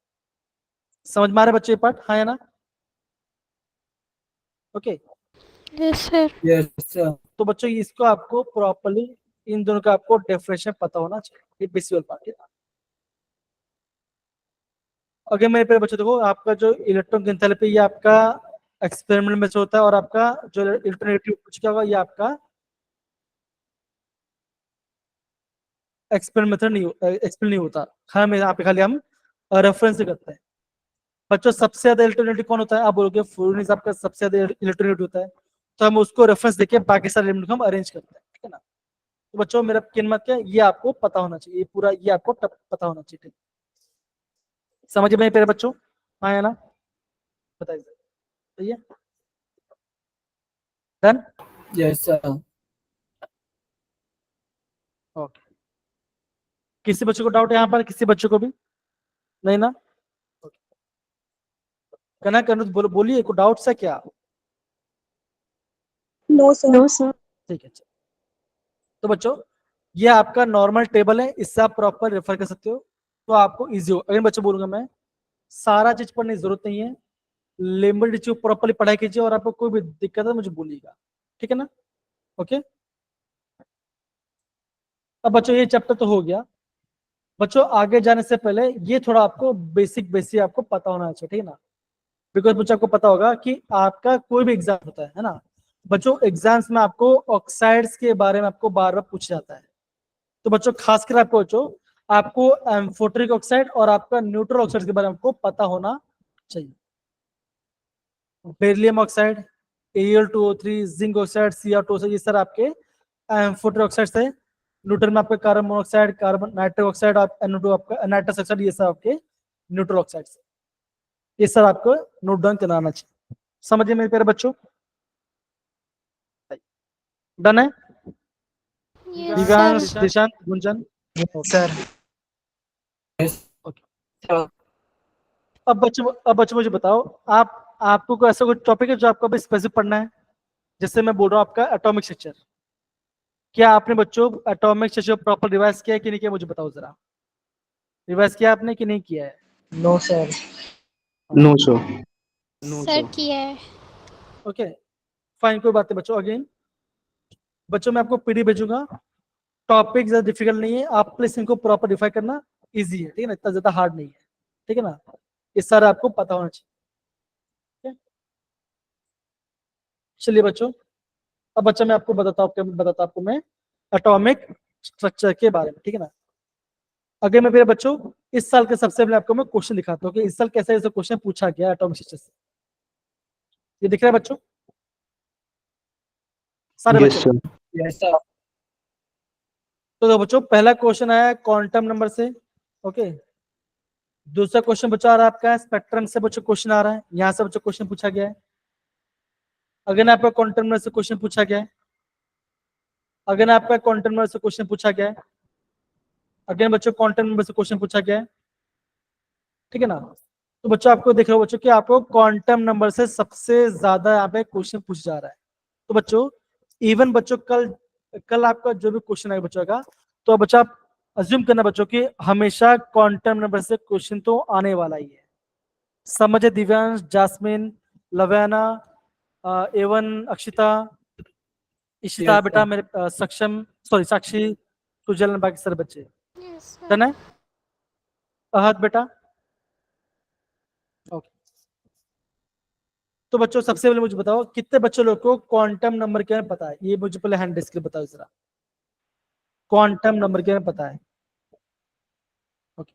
समझ में आ रहा है बच्चों ये पार्ट, हाँ या ना? Okay Yes, sir. तो बच्चों इसको आपको प्रॉपर्ली इन दोनों का आपको डेफिनेशन पता होना चाहिए, ये बेसिक पार्ट है। अगर मेरे पे बच्चों देखो, आपका जो इलेक्ट्रॉन एंथैल्पी ये आपका एक्सपेरिमेंट में से होता है, और आपका जो इलेक्ट्रोनेगेटिव क्या होगा ये आपका एक्सपेरिमेंट मेथड नहीं, एक्सपेरिमेंट नहीं होता। हाँ मैं यहाँ पे खाली हम रेफरेंस करते हैं। बच्चों सबसे ज्यादा इलेक्ट्रोनेगेटिव कौन होता है? आप बोलोगे फ्लोरीन आपका सबसे ज्यादा इलेक्ट्रोनेगेटिव होता है, तो हम उसको रेफरेंस देके बाकी सारे एलिमेंट को हम अरेंज करते हैं, ठीक है ना। तो बच्चों मेरा कहना क्या है, ये आपको पता होना चाहिए, ये पूरा ये आपको पता होना चाहिए, ठीक। समझ में मेरे बच्चों, हाँ या ना? बताइए सही है, डन। Yes, sir. ओके, किसी बच्चे को डाउट है यहाँ पर? किसी बच्चे को भी नहीं ना? कहना करना बोलिए, को डाउट्स है क्या? No, sir. No, sir. ठीक है, तो बच्चों ये आपका नॉर्मल टेबल है, इससे आप प्रॉपर रेफर कर सकते हो, तो आपको इजी हो। अगर बच्चों बोलूंगा मैं, सारा चीज पढ़ने की जरूरत नहीं है, लिमिटेड चीज प्रॉपर्ली पढ़ाई कीजिए, और आपको कोई भी दिक्कत है मुझे बोलिएगा, ठीक है ना। ओके, अब बच्चों ये चैप्टर तो हो गया। बच्चों आगे जाने से पहले ये थोड़ा आपको बेसिक आपको पता होना चाहिए, ठीक है ना। बिकॉज बच्चों आपको पता होगा कि आपका कोई भी एग्जाम होता है ना बच्चों, एग्जाम्स में आपको ऑक्साइड्स के बारे में आपको बार बार पूछा जाता है। तो बच्चों खासकर आपको बच्चों आपको एम्फोटेरिक ऑक्साइड और आपका न्यूट्रल ऑक्साइड के बारे में आपको पता होना चाहिए। Beryllium oxide, Al2O3, zinc oxide, Cr2, ये सर आपके एम्फोटेरिक ऑक्साइड है। न्यूट्रल में आपका carbon monoxide, carbon nitric oxide, आप NO2 आपका नाइट्रस ऑक्साइड, ये सब आपके न्यूट्रल ऑक्साइड है। ये सर आपको नोट डाउन कराना चाहिए। समझिए मेरे प्यारे बच्चों, डन है? Yes, Divyansh, sir. Dishant, Gunjan, Sir. Yes. अब बच्चों मुझे बताओ, आपको कोई ऐसा कोई टॉपिक है जो आपको अभी स्पेसिफिक पढ़ना है? जैसे मैं बोल रहा हूँ आपका एटॉमिक स्ट्रक्चर, क्या आपने बच्चों एटॉमिक स्ट्रक्चर प्रॉपर रिवाइज किया है कि नहीं किया? मुझे बताओ जरा, रिवाइज किया आपने कि नहीं किया है? No, sir. No, sir. Sir किया है. ओके फाइन, कोई बात नहीं बच्चों। अगेन बच्चों मैं आपको पीडी भेजूंगा, टॉपिक ज्यादा डिफिकल्ट नहीं है, आप प्लीज इनको प्रॉपर डिफाइन करना, इजी है, ठीक है ना, इतना ज्यादा हार्ड नहीं है, ठीक है ना। ये सारा आपको पता होना चाहिए, ठीक है? चलिए बच्चों, अब बच्चा मैं आपको बताता आपको मैं एटॉमिक स्ट्रक्चर के बारे में, ठीक है ना। अगर मैं मेरे बच्चों इस साल के सबसे पहले आपको मैं क्वेश्चन दिखाता हूँ कि इस साल कैसा ऐसा क्वेश्चन पूछा गया एटॉमिक स्ट्रक्चर से। ये दिख रहा है बच्चों सारे Yes, बच्चों? sir. Yes, sir. तो बच्चों पहला क्वेश्चन आया क्वांटम नंबर से, ओके। दूसरा क्वेश्चन बच्चों आ रहा है आपका स्पेक्ट्रम से, बच्चों क्वेश्चन आ रहा है, यहाँ से बच्चों क्वेश्चन पूछा गया है। अगर आपका क्वांटम नंबर से क्वेश्चन पूछा गया है, अगर आपका क्वांटम नंबर से क्वेश्चन पूछा गया है, अगेन बच्चों क्वांटम नंबर से क्वेश्चन पूछा गया है, ठीक है ना। तो बच्चों आपको देख रहे हो बच्चों कि आपको क्वांटम नंबर से सबसे ज्यादा यहाँ पे क्वेश्चन पूछा जा रहा है। तो बच्चों इवन बच्चों कल आपका जो भी क्वेश्चन आएगा बच्चों का, तो बच्चा आप अज्यूम करना बच्चों कि हमेशा क्वांटम नंबर से क्वेश्चन तो आने वाला ही है। समझे Divyansh, Jasmine, Lavaina, Evan, Akshita, Ishita, Yes, बेटा sir. मेरे सक्षम, सॉरी साक्षी, सुजल, बाकी सारे बच्चे Yes, sir. डन है? अहद बेटा, ओके। तो बच्चों सबसे पहले मुझे बताओ कितने बच्चों लोग को क्वांटम नंबर के बारे में पता है? ये मुझे पहले हैंड डिस्क बताओ जरा, क्वांटम नंबर के बारे में पता है? ओके,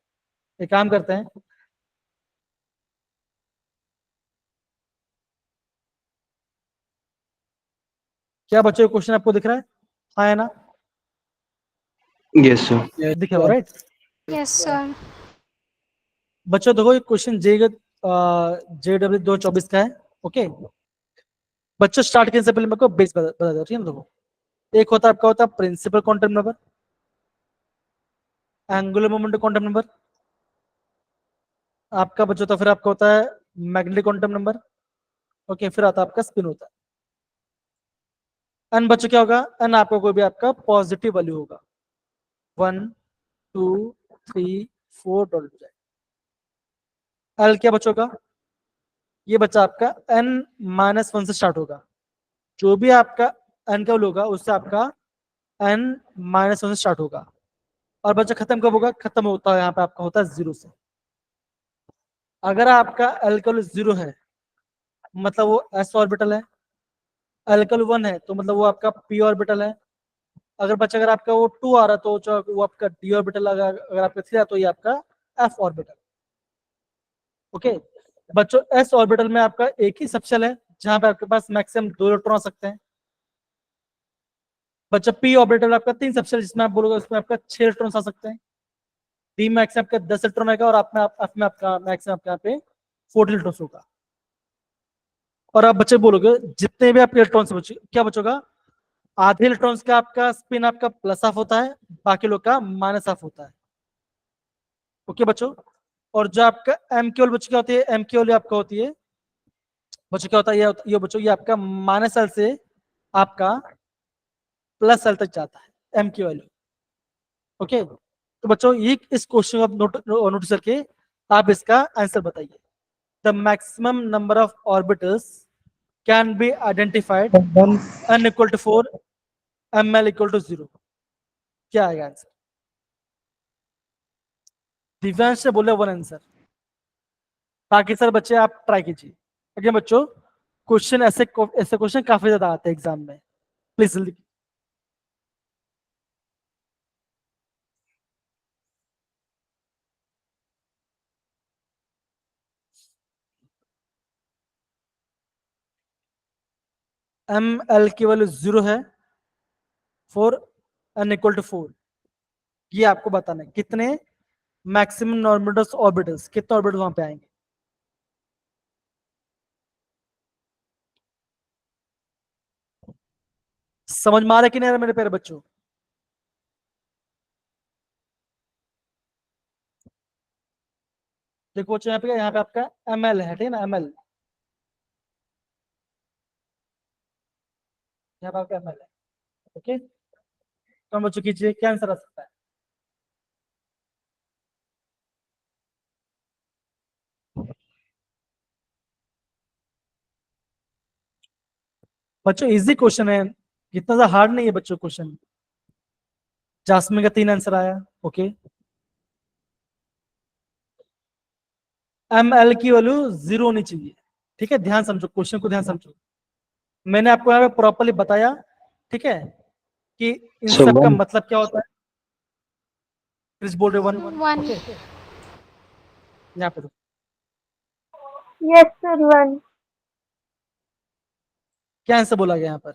एक काम करते हैं, क्या बच्चों क्वेश्चन आपको दिख रहा है? हाँ है ना? Yes, sir. Yes, दिख रहा है sir. राइट? Yes, sir. बच्चों देखो ये क्वेश्चन JW 2024 का है, ओके। बच्चों स्टार्ट करने से पहले मेरे को बेस बता दो, ठीक है। देखो, एक होता है आपका होता है principal quantum number, angular momentum quantum number, आपका बच्चों तो फिर आपका होता है मैग्नेटिक क्वांटम नंबर, ओके। फिर आता है आपका स्पिन होता है। एन बच्चों क्या होगा, एन आपका कोई भी आपका पॉजिटिव वैल्यू होगा, 1 2 3 4 डॉट हो जाएगा। एल क्या बच्चों का, ये बच्चा आपका n-1 से स्टार्ट होगा, जो भी आपका n का वैल्यू होगा उससे आपका n-1 से स्टार्ट होगा। और बच्चा खत्म कब होगा, खत्म होता है यहाँ पे आपका होता है 0 से। अगर आपका एल का वैल्यू 0 है मतलब वो s ऑर्बिटल है, एल का वैल्यू 1 है तो मतलब वो आपका p ऑर्बिटल है। अगर बच्चा अगर आपका वो 2 आ रहा है तो वो आपका d ऑर्बिटल, अगर आपका 3 आ तो ये आपका f ऑर्बिटल, ओके। बच्चों s ऑर्बिटल में आपका एक ही सबशेल है जहां पे आपके पास मैक्सिमम 2 इलेक्ट्रॉन आ सकते हैं। बच्चा p ऑर्बिटल आपका 3 सबशेल जिसमें आप बोलोगे उसमें आपका 6 इलेक्ट्रॉन आ सकते हैं। d मैक्स आपका 10 इलेक्ट्रॉन आएगा और आप में आपका मैक्सिमम आपके यहाँ पे 40 इलेक्ट्रॉन होगा। और आप बच्चे बोलोगे जितने भी आपके इलेक्ट्रॉन बचे क्या बचोगा, आधे इलेक्ट्रॉन्स का आपका स्पिन आपका प्लस हाफ होता है, बाकी लोग का माइनस हाफ होता है, ओके बच्चों। और जो आपका एम क्यूल बच्चों क्या होती है, एम क्यूल आपका होती है बच्चों क्या होता है, ये बच्चों ये आपका माइनस एल से आपका प्लस एल तक जाता है एम की वैल्यू, ओके। तो बच्चों ये इस क्वेश्चन को आप नोटिस करके आप इसका आंसर बताइए। The maximum number of orbitals can be identified n equal to 4 ml equal to 0, क्या आएगा आंसर। दिव्यांश से बोले 1 आंसर, बाकी सर बच्चे आप ट्राई कीजिए। ओके बच्चों, क्वेश्चन ऐसे क्वेश्चन काफी ज्यादा आते हैं एग्जाम में, प्लीज जल्दी। एम एल की वैल्यू 0 है, 4 n इक्वल टू 4, ये आपको बताना है कितने मैक्सिमम नॉर्मल ऑर्बिटल्स, कितने ऑर्बिटल वहां पे आएंगे। समझ में आ रहा है कि नहीं आ रहा मेरे प्यारे बच्चों। देखो बच्चों यहाँ पे आपका ml है, ठीक है ना, ml यहाँ पे आपका ml है, ओके। तो हम बच्चों कीजिए क्या आंसर आ सकता है। बच्चों इजी क्वेश्चन है, इतना ज्यादा हार्ड नहीं है बच्चों क्वेश्चन। जासमिन का 3 आंसर आया, ओके। ml की वैल्यू 0 होनी चाहिए, ठीक है। ध्यान समझो क्वेश्चन को, ध्यान समझो। मैंने आपको यहाँ पे प्रॉपरली बताया, ठीक है, कि इन So सब का 1. मतलब क्या होता है। प्लीज बोल रहे 1, 1 ओके। यहाँ पे Yes, sir, one. क्या आंसर बोला गया यहाँ पर,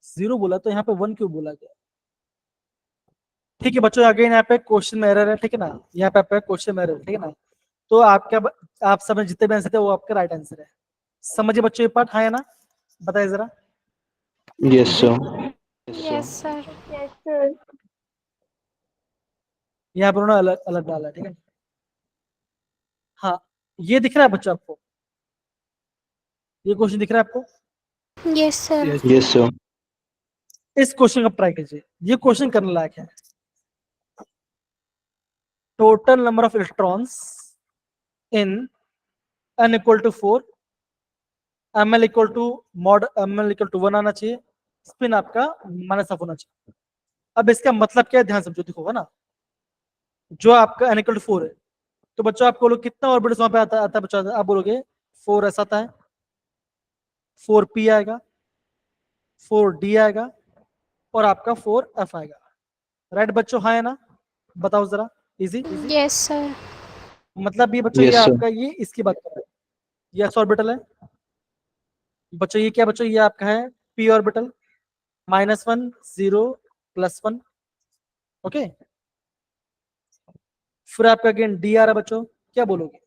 जीरो बोला तो यहाँ पे 1 क्यों बोला गया। ठीक है बच्चों, अगेन यहाँ पे क्वेश्चन में एरर है, ठीक है ना, यहाँ पे आपका क्वेश्चन में एरर है, ठीक है ना। तो आप सब जितने भी आंसर थे वो आपका राइट आंसर है। समझिए बच्चों ये पार्ट, हाँ है ना, बताइए जरा। Yes, जी, sir. yes sir Yes, sir. यहाँ पर उन्होंने अलग अलग डाला है, ठीक है। हाँ, ये दिख रहा है बच्चों आपको, ये क्वेश्चन दिख रहा है आपको। yes sir Yes, sir. इस क्वेश्चन का ट्राई कीजिए, ये क्वेश्चन करने लायक है। Total number of electrons in n equal to 4, ml equal to mod ml equal to 1 आना चाहिए, स्पिन आपका माइनस हाफ होना चाहिए। अब इसका मतलब क्या है, ध्यान समझो, दिखोगा ना, जो आपका n इक्वल टू 4 है तो बच्चों आपको लोग कितना ऑर्बिटल्स वहां पे आता है बच्चों, आप बोलोगे 4 ऐसा आता है, 4p आएगा, 4d आएगा और आपका 4f आएगा, राइट बच्चों, हाँ है ना, बताओ जरा। इजी, yes sir मतलब ये बच्चों ये Yes, sir. आपका ये इसकी बात कर रहा है, ये s ऑर्बिटल है बच्चों, ये क्या बच्चों, ये आपका है p ऑर्बिटल, -1 0 +1, ओके। फिर आपका अगेन d आ रहा है बच्चों, क्या बोलोगे?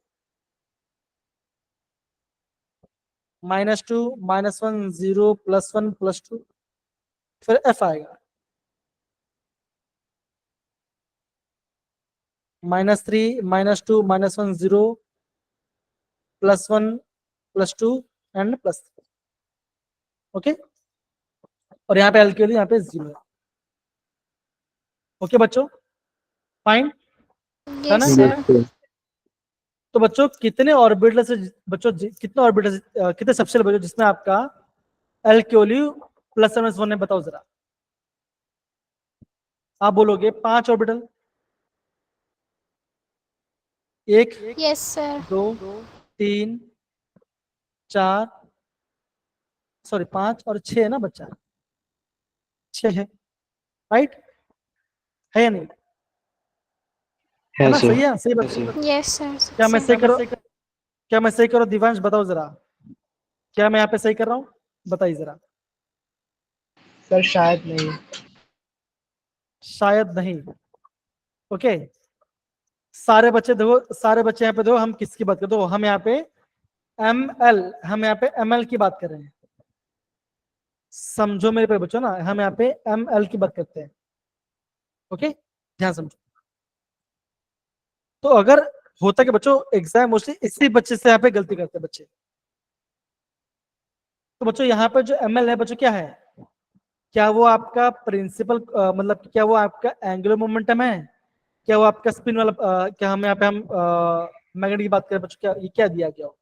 -2 -1 0 +1 +2 फिर f आएगा -3 -2 -1 0 +1 +2 एंड +3। ओके, और यहाँ पे एल के लिए यहाँ पे 0 है। ओके बच्चों, फाइन है ना? Yes, Yes, sir. sir. तो बच्चों कितने ऑर्बिटल से बच्चों कितने ऑर्बिटल कितने सबशेल बच्चों जिसमें आपका एल्क्योली +1 है, बताओ जरा। आप बोलोगे 5 ऑर्बिटल, 1 Yes, sir. 2 3 4 सॉरी 5 और 6 है ना बच्चा, 6 है, राइट है या नहीं? है Yes, ना? sir. सही है, सही बात। Yes, sir. क्या मैं सही करो, क्या मैं सही करो दिवांश, बताओ जरा, क्या मैं यहाँ पे सही कर रहा हूँ? बताइए जरा। सर शायद नहीं। शायद नहीं। ओके, सारे बच्चे देखो, सारे बच्चे यहाँ पे देखो, हम किसकी बात करते हो? हम यहाँ पे ML की बात कर रहे हैं। समझो मेरे पे बच्चों ना, हम यहाँ पे ML की बात करते हैं। ओके, ध्यान समझो। तो अगर होता कि बच्चों एग्जाम मोस्टली इसी बच्चे से यहाँ पे गलती करते हैं बच्चे। तो बच्चों यहाँ पे जो ML है बच्चों क्या है? क्या वो आपका प्रिंसिपल मतलब क्या वो आपका एंगुलर मोमेंटम है? क्या वो आपका स्पिन वाला क्या हम यहाँ पे हम मैग्नेट की बात करें बच्चों, क्या ये क्या दिया गया हो?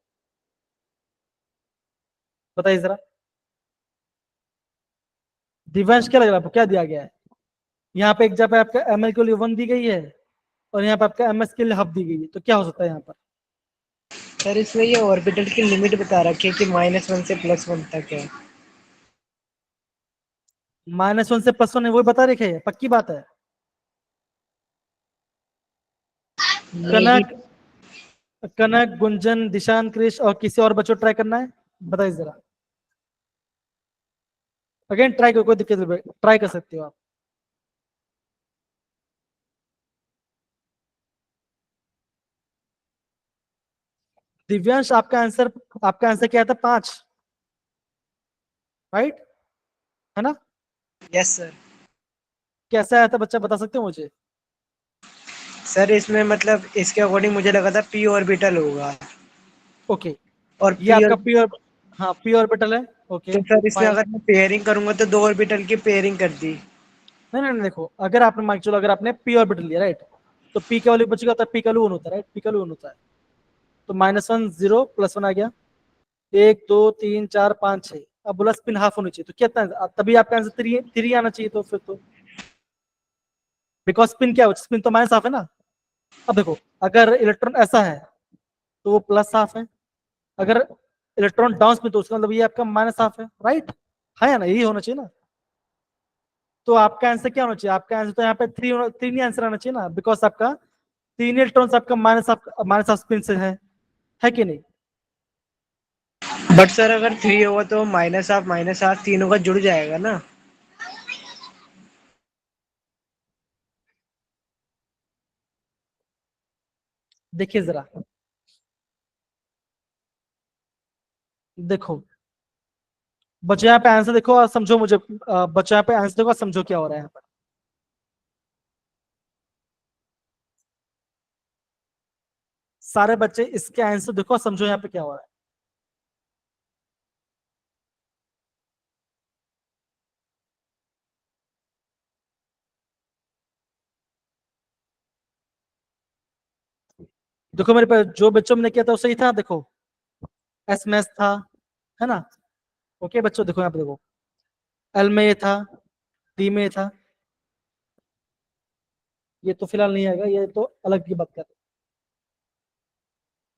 बताइए जरा दिव्यांश, क्या लग रहा है आपको, क्या दिया गया है? यहाँ पे एक जगह पे आपका ML के लिए 1 दी गई है और यहाँ पे आपका MS के लिए हाफ दी गई है, तो क्या हो सकता है यहाँ पर? सर इसमें ये ऑर्बिटल की लिमिट बता रखी है कि -1 से +1 तक है। -1 से +1 है, वो बता रखे है, पक्की बात है। नहीं कनक, कनक, गुंजन, दिशान, क्रिश और किसी और बच्चों ट्राई करना है? बताइए जरा। अगेन ट्राई करो, कोई दिक्कत नहीं, ट्राई कर सकते हो आप। दिव्यांश, आपका आंसर क्या था? 5, राइट है ना? Yes sir. कैसा आया था बच्चा, बता सकते हो मुझे? सर इसमें मतलब इसके अकॉर्डिंग मुझे लगा था p ऑर्बिटल होगा। ओके, और ये p आपका पी ऑर्बिटल है। ओके तो सर इसमें फाइन। अगर मैं पेयरिंग करूंगा तो 2 ऑर्बिटल की पेयरिंग कर दी। नहीं नहीं नहीं, देखो अगर आपने मान के चलो अगर आपने पी ऑर्बिटल लिया, राइट, तो पी का वैल्यू बचेगा, तो पी का वैल्यू 1 होता है, राइट, पी का वैल्यू 1 होता है। तो -1 0 +1 आ गया, 1 2 3 4 5 6। अब बोला स्पिन हाफ होनी चाहिए, तो कितना है? तभी आपका आंसर 3 आना चाहिए, तो फिर तो बिकॉज स्पिन क्या है, स्पिन तो -हाफ है ना। अब देखो अगर इलेक्ट्रॉन ऐसा है तो वो +हाफ है, अगर इलेक्ट्रॉन डाउन स्पिन तो उसका मतलब ये आपका -हाफ है, राइट है ना? यही होना चाहिए ना। तो आपका आंसर क्या होना चाहिए? आपका आंसर तो यहाँ पे 3 ही आंसर आना चाहिए ना, बिकॉज आपका 3 इलेक्ट्रॉन्स आपका माइनस हाफ स्पिन से है कि नहीं? बट सर अगर 3 होगा तो -हाफ तीनों का जुड़ जाएगा ना। देखिए जरा, देखो बच्चों यहाँ पे आंसर देखो और समझो मुझे, बच्चों यहाँ पे आंसर देखो और समझो क्या हो रहा है यहाँ पर। सारे बच्चे इसके आंसर देखो और समझो यहाँ पे क्या हो रहा है। देखो मेरे पास जो बच्चों ने किया था वो सही था, देखो एस में S था, है ना? ओके बच्चों देखो यहाँ पे देखो, एल में ये था, डी में ये था, ये तो फिलहाल नहीं आएगा, ये तो अलग की बात कर रहे हैं।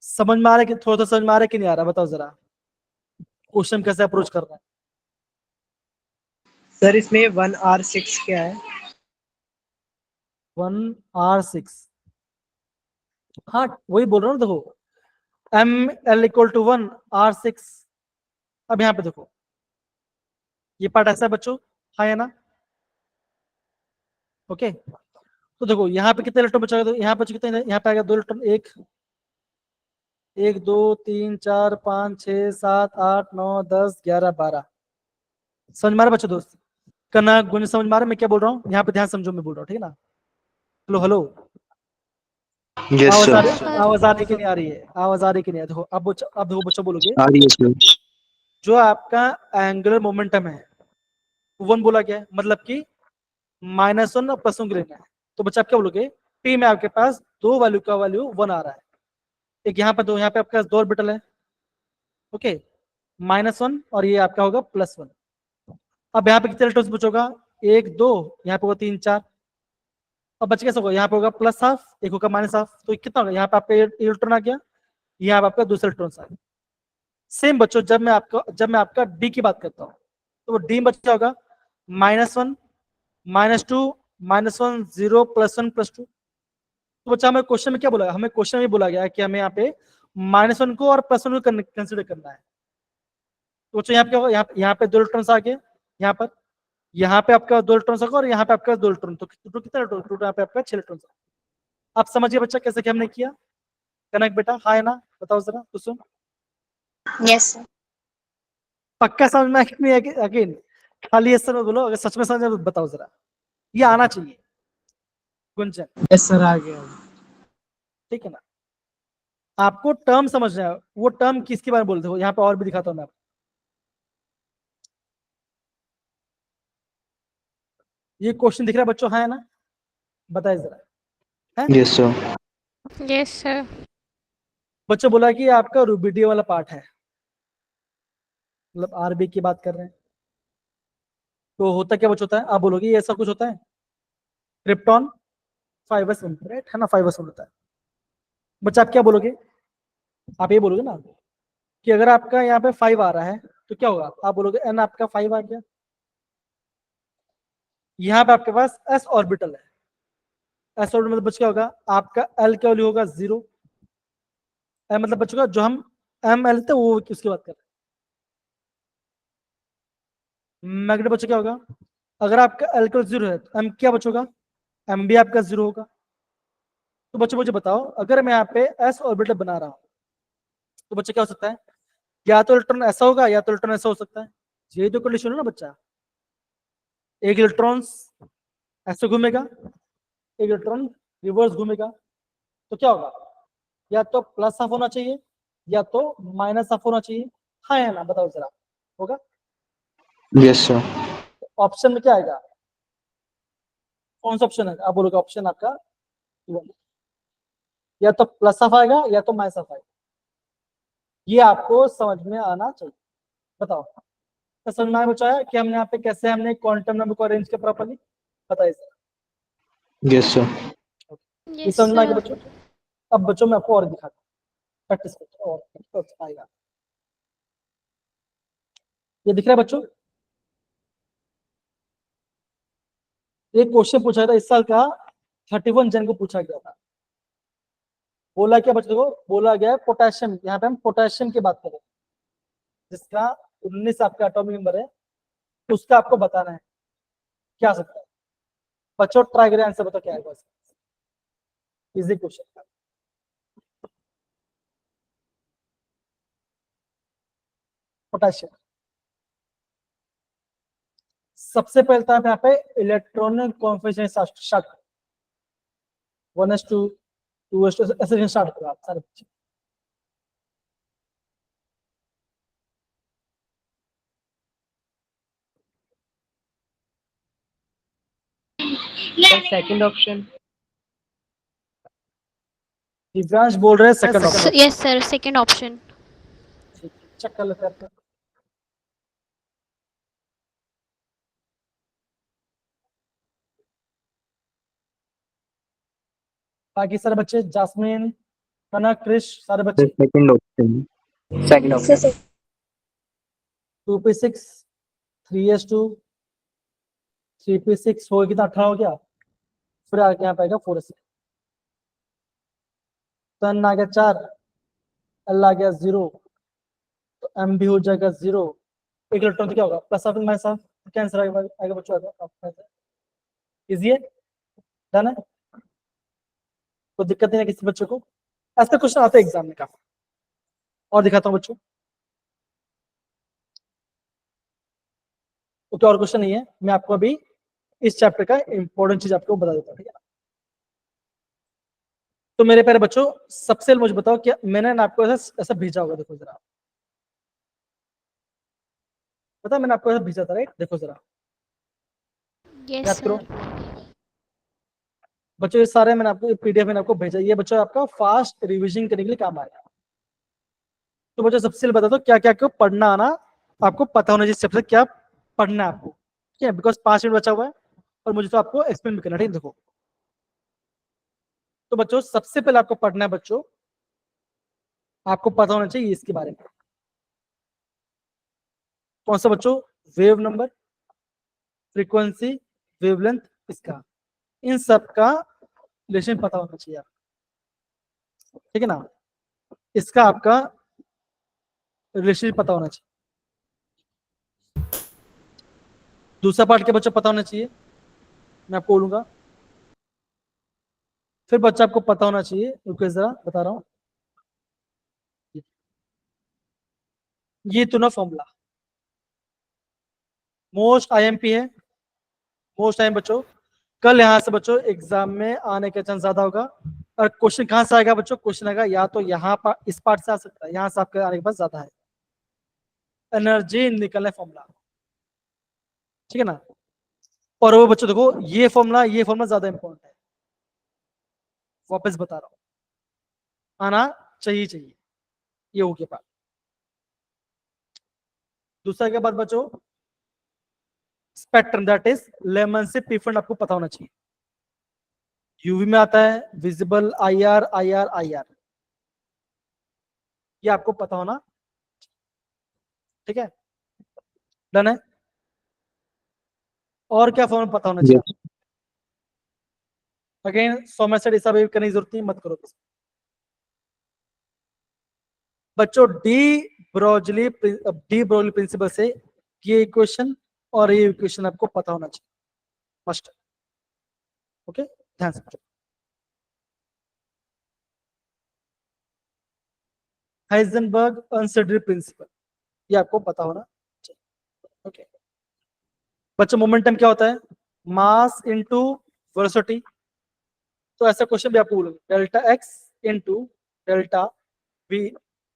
समझ में आ रहा है कि थोड़ा सा समझ में आ रहा है कि नहीं आ रहा? बताओ जरा क्वेश्चन कैसे अप्रोच कर रहा है। सर इसमें 1r6 क्या है? 1r6, हाँ वही बोल रहा हूँ, देखो ML = 1 R6। अब यहाँ पे देखो ये पार्ट ऐसा है बच्चों, हाँ है ना? ओके, तो देखो यहाँ पे कितने इलेक्ट्रॉन बचा, तो यहाँ पे कितने, यहाँ पे आएगा 2 इलेक्ट्रॉन, 1 1 2 3 4 5 6 7 8 9 10 11 12। समझ मारे बच्चों? दोस्त करना गुण समझ मारे मैं क्या बोल रहा हूँ? यहाँ पे ध्यान समझो मैं बोल रहा हूँ, ठीक है ना? हेलो हेलो, यस आवाज आ सर। रही हाँ है? सर। आवाज आ रही कि नहीं आ रही है? आवाज आ रही कि नहीं? देखो अब देखो बच्चों बोलोगे आ रही है सर। जो आपका एंगुलर मोमेंटम है 1 बोला गया है, मतलब कि -1 और +1 की लेना है। तो बच्चा आप क्या बोलोगे? P में आपके पास दो वैल्यू का वैल्यू 1 आ रहा है, एक यहाँ पे दो, यहाँ पे आपके पास 2 ऑर्बिटल है, ओके, -1 और ये आपका होगा +1। अब यहाँ पे कितने इलेक्ट्रॉन्स बचोगा? 1 2, यहाँ पे होगा 3 4। अब बच कैसे होगा? यहाँ पे होगा +½ एक होगा -½ तो कितना होगा? यहाँ पे आपका इलेक्ट्रॉन आ गया, यहाँ पे आपका दूसरा इलेक्ट्रॉन आ गया। सेम बच्चों जब मैं आपका डी की बात करता हूँ तो वो डी बच क्या होगा? -1 -2 -1 0 +1 +2। तो बच्चा हमें क्वेश्चन में क्या बोला? हमें क्वेश्चन में बोला गया है कि हमें यहाँ पे -1 को और +1 को कंसिडर करना है। तो बच्चों यहाँ पे क्या होगा? यहाँ पे 2 इलेक्ट्रॉन्स आ गए, यहाँ पे आपका 2 इलेक्ट्रॉन्स होगा और यहाँ पे आपका 2 इलेक्ट्रॉन, तो कितना इलेक्ट्रॉन? यहाँ पे आपका 6 इलेक्ट्रॉन। आप समझिए बच्चा कैसे क्या हमने किया? कनक बेटा हाँ है ना? बताओ जरा कुसुम, यस सर। पक्का समझ में कि नहीं? अगेन खाली ऐसा मत बोलो, अगर सच में समझ में बताओ जरा, ये आना चाहिए गुंजन, यस सर आ गया। ठीक है ना? आपको टर्म समझना है, वो टर्म किसके बारे में बोलते हो? यहाँ पे और भी दिखाता हूँ मैं आपको। ये क्वेश्चन दिख रहा है बच्चों? हाँ है ना? बताइए जरा। है यस सर। Yes sir. बच्चों बोला कि आपका रूबिडियम वाला पार्ट है, मतलब आरबी की बात कर रहे हैं। तो होता क्या बच्चों? होता है, आप बोलोगे ये ऐसा कुछ होता है, क्रिप्टॉन 5s बनता है, राइट है ना? 5s होता है। बच्चा आप क्या बोलोगे? आप ये बोलोगे ना कि अगर आपका यहाँ पे 5 आ रहा है तो क्या होगा? आप बोलोगे एन आपका 5 आ गया, यहाँ पे आपके पास s ऑर्बिटल है, s ऑर्बिटल मतलब बच क्या होगा? आपका l का वैल्यू होगा 0, मतलब बचेगा जो हम m l थे वो उसकी बात कर रहे हैं। मैग्नेट बच्चा क्या होगा? अगर आपका l का 0 है तो m क्या बचोगा? m भी आपका 0 होगा। तो बच्चों मुझे बताओ, अगर मैं यहाँ पे s ऑर्बिटल बना रहा हूँ तो बच्चा क्या हो सकता है? या तो इलेक्ट्रॉन ऐसा होगा या तो इलेक्ट्रॉन ऐसा हो सकता है। ये तो कंडीशन है ना बच्चा, एक इलेक्ट्रॉन ऐसे घूमेगा, एक इलेक्ट्रॉन रिवर्स घूमेगा, तो क्या होगा? या तो +½ होना चाहिए या तो -½ होना चाहिए। हाँ या ना? बताओ जरा, होगा? Yes sir. ऑप्शन में क्या आएगा? कौन सा ऑप्शन है? आप बोलोगे ऑप्शन आपका 1, या तो +½ आएगा या तो -½ आएगा। ये आपको समझ में आना चाहिए। बताओ तो समझ में आया बच्चा है कि हमने यहाँ पे कैसे हमने क्वांटम नंबर को अरेंज किया प्रॉपर्ली? बताइए सर। Yes sir. ये यस समझ में आ गया सर। बच्चों? अब बच्चों में आपको और दिखाता हूँ, प्रैक्टिस करते हैं और आएगा। ये दिख रहा है बच्चों? एक क्वेश्चन पूछा था इस साल का, 31 जन को पूछा गया था। बोला क्या बच्चों को? बोला गया पोटेशियम, यहाँ पे हम पोटेशियम की बात करें जिसका 19 आपका एटॉमिक नंबर है, उसका आपको बताना है क्या आ सकता है। बच्चों ट्राई करें, आंसर बताओ क्या है। Easy question, potassium. सबसे पहले तो आप यहाँ पे electronic configuration start 1s2 2s2 ऐसे स्टार्ट करो आप सारे बच्चे। Second option. दिव्यांश बोल रहे हैं second option. Yes sir, second option. Check कर लेते हैं। बाकी सारे बच्चे, जासमीन, कनक, क्रिश, सारे बच्चे second option. Second option. 2p6 3s2 3p6 हो कितना? 18 हो गया। फिर आगे यहाँ पाएगा 4s6, तन आ गया 4, एल आ गया 0, तो एम भी हो जाएगा 0। एक इलेक्ट्रॉन तो क्या होगा? प्लस ऑफ माइनस ऑफ, क्या आंसर आएगा बच्चों? आएगा इजी है, डन है, कोई दिक्कत नहीं है किसी बच्चे को? ऐसे क्वेश्चन आते हैं एग्जाम में काफी। और दिखाता हूँ बच्चों। ओके, और क्वेश्चन नहीं है, मैं आपको अभी इस चैप्टर का इंपॉर्टेंट चीज आपको बता देता हूँ, ठीक है ना। तो मेरे प्यारे बच्चों, सबसे पहले मुझे बताओ क्या मैंने ना आपको ऐसा ऐसा भेजा होगा, देखो जरा, पता है मैंने आपको ऐसा भेजा था, राइट? देखो जरा, Yes, याद करो sir. बच्चों, ये सारे मैंने आपको पीडीएफ में आपको भेजा, ये बच्चों आपका फास्ट रिवीजन करने के लिए काम आएगा। तो बच्चों सबसे पहले बता दो क्या क्या आपको पढ़ना आना, आपको पता होना चाहिए सबसे क्या पढ़ना है आपको, ठीक है, बिकॉज 5 मिनट बचा हुआ है और मुझे तो आपको एक्सप्लेन भी करना, ठीक है। देखो तो बच्चों सबसे पहले आपको पढ़ना है बच्चों, आपको पता होना चाहिए इसके बारे में, कौन सा बच्चों? वेव नंबर, फ्रीक्वेंसी, वेवलेंथ, इसका, इन सब का रिलेशन पता होना चाहिए आपको, ठीक है ना। इसका आपका रिलेशन पता होना चाहिए। दूसरा पार्ट के बच्चों पता होना चाहिए, मैं आपको बोलूंगा। फिर बच्चा आपको पता होना चाहिए, रुको जरा बता रहा हूं, ये तो ना फॉर्मूला मोस्ट आईएमपी है, मोस्ट टाइम बच्चों कल यहां से बच्चों एग्जाम में आने का चांस ज्यादा होगा। और क्वेश्चन कहां से आएगा बच्चों? क्वेश्चन आएगा या तो यहाँ पर इस पार्ट से आ सकता है, यहाँ से आपके आने के पास ज्यादा है, एनर्जी निकलने फॉर्मूला, ठीक है ना। और वो बच्चों देखो ये फॉर्मूला ज्यादा इंपॉर्टेंट है, वापस बता रहा हूं, आना चाहिए, ये हो गया पार्ट। दूसरा क्या बात बच्चों? स्पेक्ट्रम, दैट इज लेमन से पिफंड आपको पता होना चाहिए। यूवी में आता है विजिबल, आईआर, आईआर, ये आपको पता होना, ठीक है, डन है। और क्या फॉर्मूला पता होना चाहिए? Yes. अगेन सोमेसेट इस करने की जरूरत नहीं, मत करो बच्चों। डी ब्रोगली प्रिंसिपल से ये इक्वेशन और ये इक्वेशन आपको पता होना चाहिए, मस्ट, ओके, ध्यान से। हाइजेनबर्ग अनसर्टेनिटी प्रिंसिपल, ये आपको पता होना चाहिए, ओके। बच्चों मोमेंटम क्या होता है? मास इनटू वेलोसिटी, तो ऐसा क्वेश्चन भी आपको बोलूंगा, delta X into delta V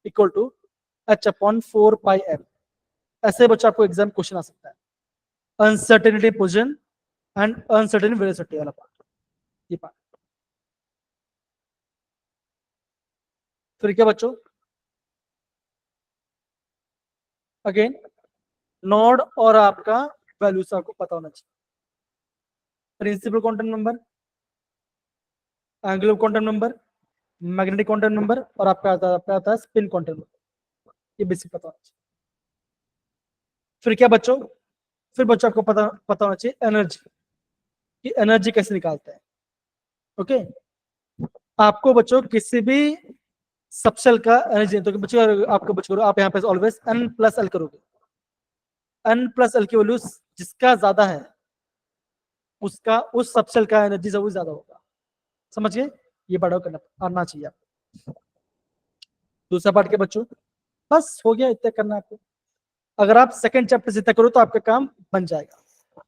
equal to H upon 4 pi M, ऐसे बच्चों आपको एग्जाम क्वेश्चन आ सकता है। Uncertainty position and uncertain velocity वाला पार्ट, ये पार्ट। फिर क्या बच्चों? अगेन नोड और आपका वैल्यूज आपको पता होना चाहिए। Principal quantum number, angular quantum number, magnetic quantum number, और आपका आता है स्पिन क्वांटम नंबर, ये बेसिक पता होना चाहिए। फिर क्या बच्चों? फिर बच्चों आपको पता होना चाहिए एनर्जी, कि एनर्जी कैसे निकालते हैं, ओके। आपको बच्चों किसी भी सबसेल का एनर्जी, तो बच्चों आपको बच्चों आप यहाँ पे ऑलवेज n प्लस एल करोगे, n प्लस एल की वैल्यू जिसका ज्यादा है उसका उस सबसेल का एनर्जी जरूर ज्यादा होगा, समझिए, ये बड़ा करना आना चाहिए आपको। दूसरा पार्ट के बच्चों बस हो गया, इतना करना आपको। अगर आप सेकंड चैप्टर से इतना करो तो आपका काम बन जाएगा।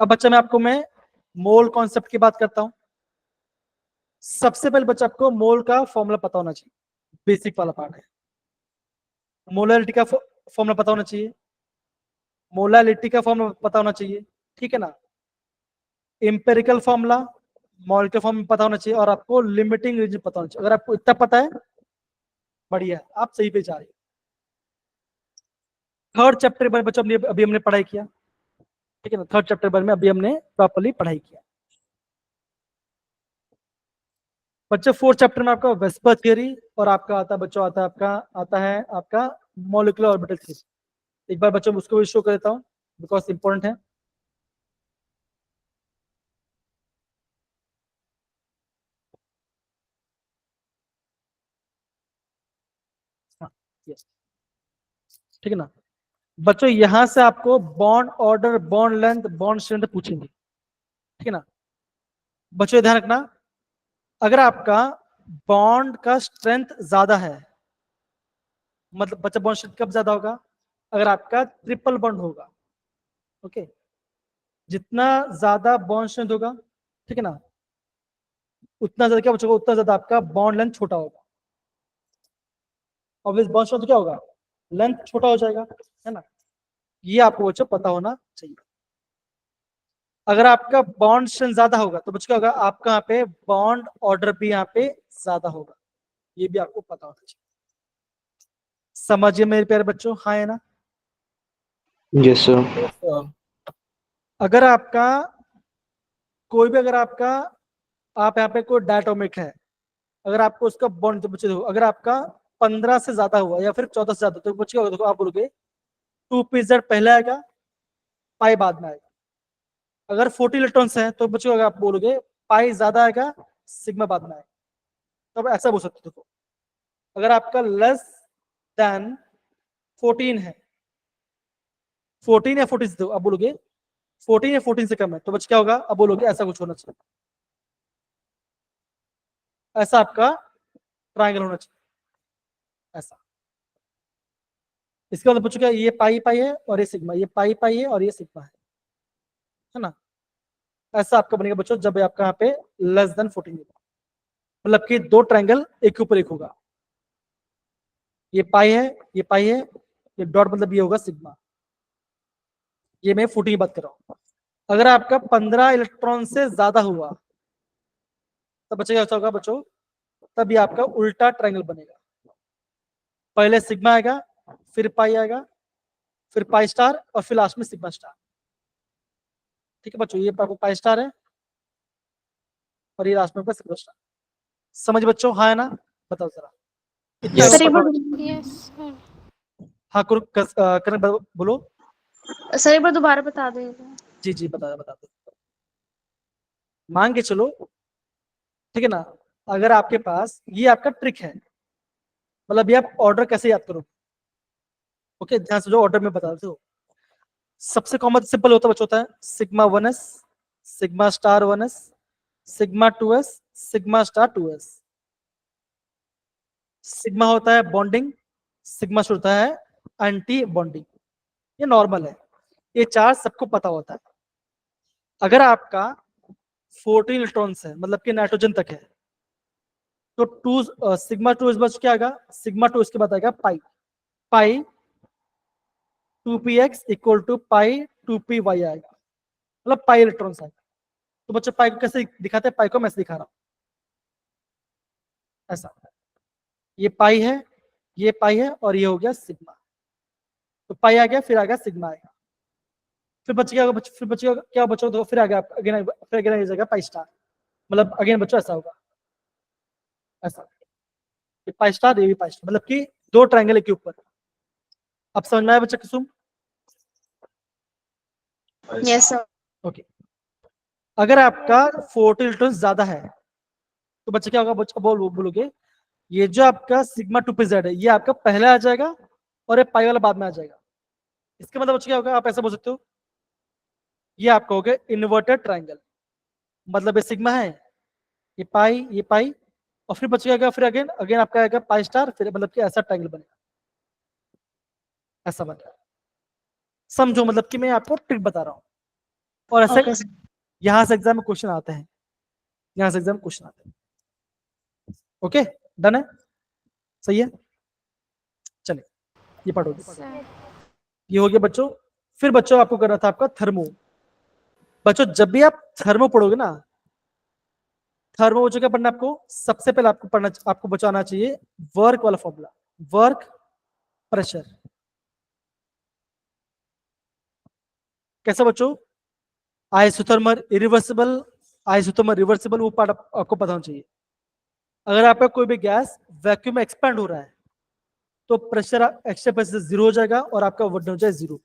अब बच्चा मैं मोल कॉन्सेप्ट की बात करता हूं। सबसे पहले बच्चा आपको मोल का फॉर्मूला पता होना चाहिए, बेसिक वाला पार्ट है। मोलरिटी का फॉर्मूला पता होना चाहिए, मोलालिटी का फॉर्मूला पता होना चाहिए, ठीक है ना। इंपेरिकल फॉर्मूला, मॉलिक्यूलर फॉर्म पता होना चाहिए, और आपको लिमिटिंग रीजन पता होना चाहिए। अगर आपको इतना पता है बढ़िया, आप सही पे जा रहे हो। थर्ड चैप्टर में बच्चों अभी हमने पढ़ाई किया, ठीक है ना, थर्ड चैप्टर बारे में अभी हमने प्रॉपर्ली पढ़ाई किया। बच्चों फोर्थ चैप्टर में आपका वेस्पर थ्योरी और आपका आता है बच्चों आपका मॉलिक्यूलर ऑर्बिटल थ्योरी। एक बार बच्चों उसको भी शो कर देता हूं बिकॉज इंपॉर्टेंट है। हाँ, yes, ठीक है ना। बच्चों यहां से आपको bond order, bond length, bond strength पूछेंगे, ठीक है ना। बच्चों ध्यान रखना, अगर आपका बॉन्ड का स्ट्रेंथ ज्यादा है मतलब बच्चा बॉन्ड स्ट्रेंथ कब ज्यादा होगा, अगर आपका ट्रिपल बॉन्ड होगा। ओके, जितना ज्यादा बॉन्ड स्ट्रेंथ होगा, ठीक है ना, उतना ज्यादा क्या बचेगा, उतना ज्यादा आपका बॉन्ड लेंथ छोटा होगा। ऑब्वियस बॉन्ड स्ट्रेंथ क्या होगा, लेंथ छोटा हो जाएगा, है ना। ये आपको बच्चों पता होना चाहिए। अगर आपका बॉन्ड स्ट्रेंथ ज्यादा होगा तो बच्चों क्या होगा, आपका यहाँ पे बॉन्ड ऑर्डर भी यहाँ पे ज्यादा होगा, ये भी आपको पता होना चाहिए। समझिए मेरे प्यारे बच्चों, हाँ है ना। Yes, sir. अगर आपका कोई भी, अगर आपका, आप यहाँ पे कोई डायटोमिक है, अगर आपको उसका बॉन्ड, तो बच्चे देखो, अगर आपका 15 से ज्यादा हुआ या फिर 14 से ज्यादा, तो बच्चे क्या होगा, देखो आप बोलोगे 2pz पहले आएगा, पाई बाद में आएगा। अगर 40 इलेक्ट्रॉन्स है तो बच्चे अगर आप बोलोगे पाई ज्यादा आएगा, सिग्मा बाद में आएगा। तो आप ऐसा बोल सकते हो। देखो अगर आपका लेस देन 14 है, 14 या 14 से, तो अब बोलोगे 14 या 14 से कम है, तो बच्चे क्या होगा, अब बोलोगे ऐसा कुछ होना चाहिए, ऐसा आपका ट्रायंगल होना चाहिए, ऐसा। इसका मतलब बच्चों क्या, ये पाई पाई है और ये सिग्मा, ये पाई पाई है और ये सिग्मा है ना। ऐसा आपका बनेगा बच्चों जब आपका यहाँ पे लेस देन 14 होगा, मतलब कि दो ट्रायंगल एक के ऊपर एक होगा। ये पाई है, ये पाई है, ये डॉट मतलब ये होगा सिग्मा। ये मैं 14 की बात कर रहा हूँ। अगर आपका 15 इलेक्ट्रॉन से ज्यादा हुआ तब बच्चे क्या होगा बच्चों, तब ये आपका उल्टा ट्रायंगल बनेगा। पहले सिग्मा आएगा, फिर पाई आएगा, फिर पाई स्टार और फिर लास्ट में सिग्मा स्टार। ठीक है बच्चों, ये आपको पाई स्टार है और ये लास्ट में आपका सिग्मा स्टार। समझ बच्चों, हाँ है ना, बताओ जरा। इतना Yes. सर एक पता बार, होगा। Yes sir. हाँ करण बोलो। सर एक बार दोबारा बता देगा। जी जी बता दो। मान के चलो, ठीक है ना, अगर आपके पास ये आपका ट्रिक है, मतलब ये आप ऑर्डर कैसे याद करो। ओके, ध्यान से जो ऑर्डर में बता दो। सबसे कॉमन सिंपल होता है sigma 1s, sigma star 1s, sigma 2s, sigma star 2s। Sigma होता है बॉन्डिंग, सिग्मा होता है एंटी बॉन्डिंग। ये नॉर्मल है, ये चार सबको पता होता है। अगर आपका 14 इलेक्ट्रॉन्स है, मतलब कि नाइट्रोजन तक है, तो सिग्मा 2 इस बार क्या आएगा, सिग्मा 2 इसके बाद आएगा पाई, पाई 2px equal to pi 2py आएगा, मतलब पाई इलेक्ट्रॉन्स आएगा। तो बच्चे पाई को कैसे दिखाते हैं, पाई को मैं ऐसे दिखा रहा हूं, ऐसा। ये पाई है, ये पाई है और ये हो गया सिग्मा। तो पाई आ गया, फिर आ गया सिग्मा आएगा, फिर बच गया, फिर बच गया क्या बच्चों, तो फिर आ गया अगेन, फिर अगेन आ जाएगा पाई स्टार, मतलब अगेन बच्चों ऐसा होगा, ऐसा। ये पाई स्टार, ये भी पाई स्टार, मतलब कि दो ट्रायंगल के ऊपर। अब समझ में आया बच्चा कुसुम। Yes sir. ओके, अगर आपका 40 इलेक्ट्रॉन ज्यादा है तो बच्चा क्या होगा, बच्चा बोलोगे ये जो आपका सिग्मा 2pz है, ये आपका पहले आ जाएगा और ये पाई वाला बाद में आ जाएगा। इसका मतलब बच्चा क्या होगा, आप ऐसा बोल सकते हो, ये आपका हो गया इन्वर्टेड ट्रायंगल, मतलब ये सिग्मा है, ये पाई और फिर बचेगा, फिर अगेन अगेन आपका आएगा पाई स्टार, फिर मतलब कि ऐसा ट्रायंगल बनेगा, ऐसा बनेगा। समझो, मतलब कि मैं आपको ट्रिक बता रहा हूँ, और ऐसे ओके सर। यहां से एग्जाम में क्वेश्चन आते हैं, यहां से एग्जाम में क्वेश्चन आते हैं। ओके, डन है, सही है। चलिए, ये पढ़ो, सर ये हो गया बच्चों। फिर बच्चों आपको करना था आपका थर्मो। बच्चों जब भी आप थर्मो पढ़ोगे ना, थर्मो बच्चों क्या पढ़ना, आपको सबसे पहले आपको पढ़ना, आपको बचाना चाहिए वर्क वाला फॉर्मूला, वर्क प्रेशर। कैसा बच्चों, आइसोथर्मल इरिवर्सिबल, आइसोथर्मल रिवर्सिबल, वो पार्ट आपको पता होना चाहिए। अगर आपका कोई भी गैस वैक्यूम में एक्सपैंड हो रहा है तो प्रेशर एक्स्ट्रा प्रेशर जीरो हो जाएगा और आपका वोल्टेज हो जाए जीरो।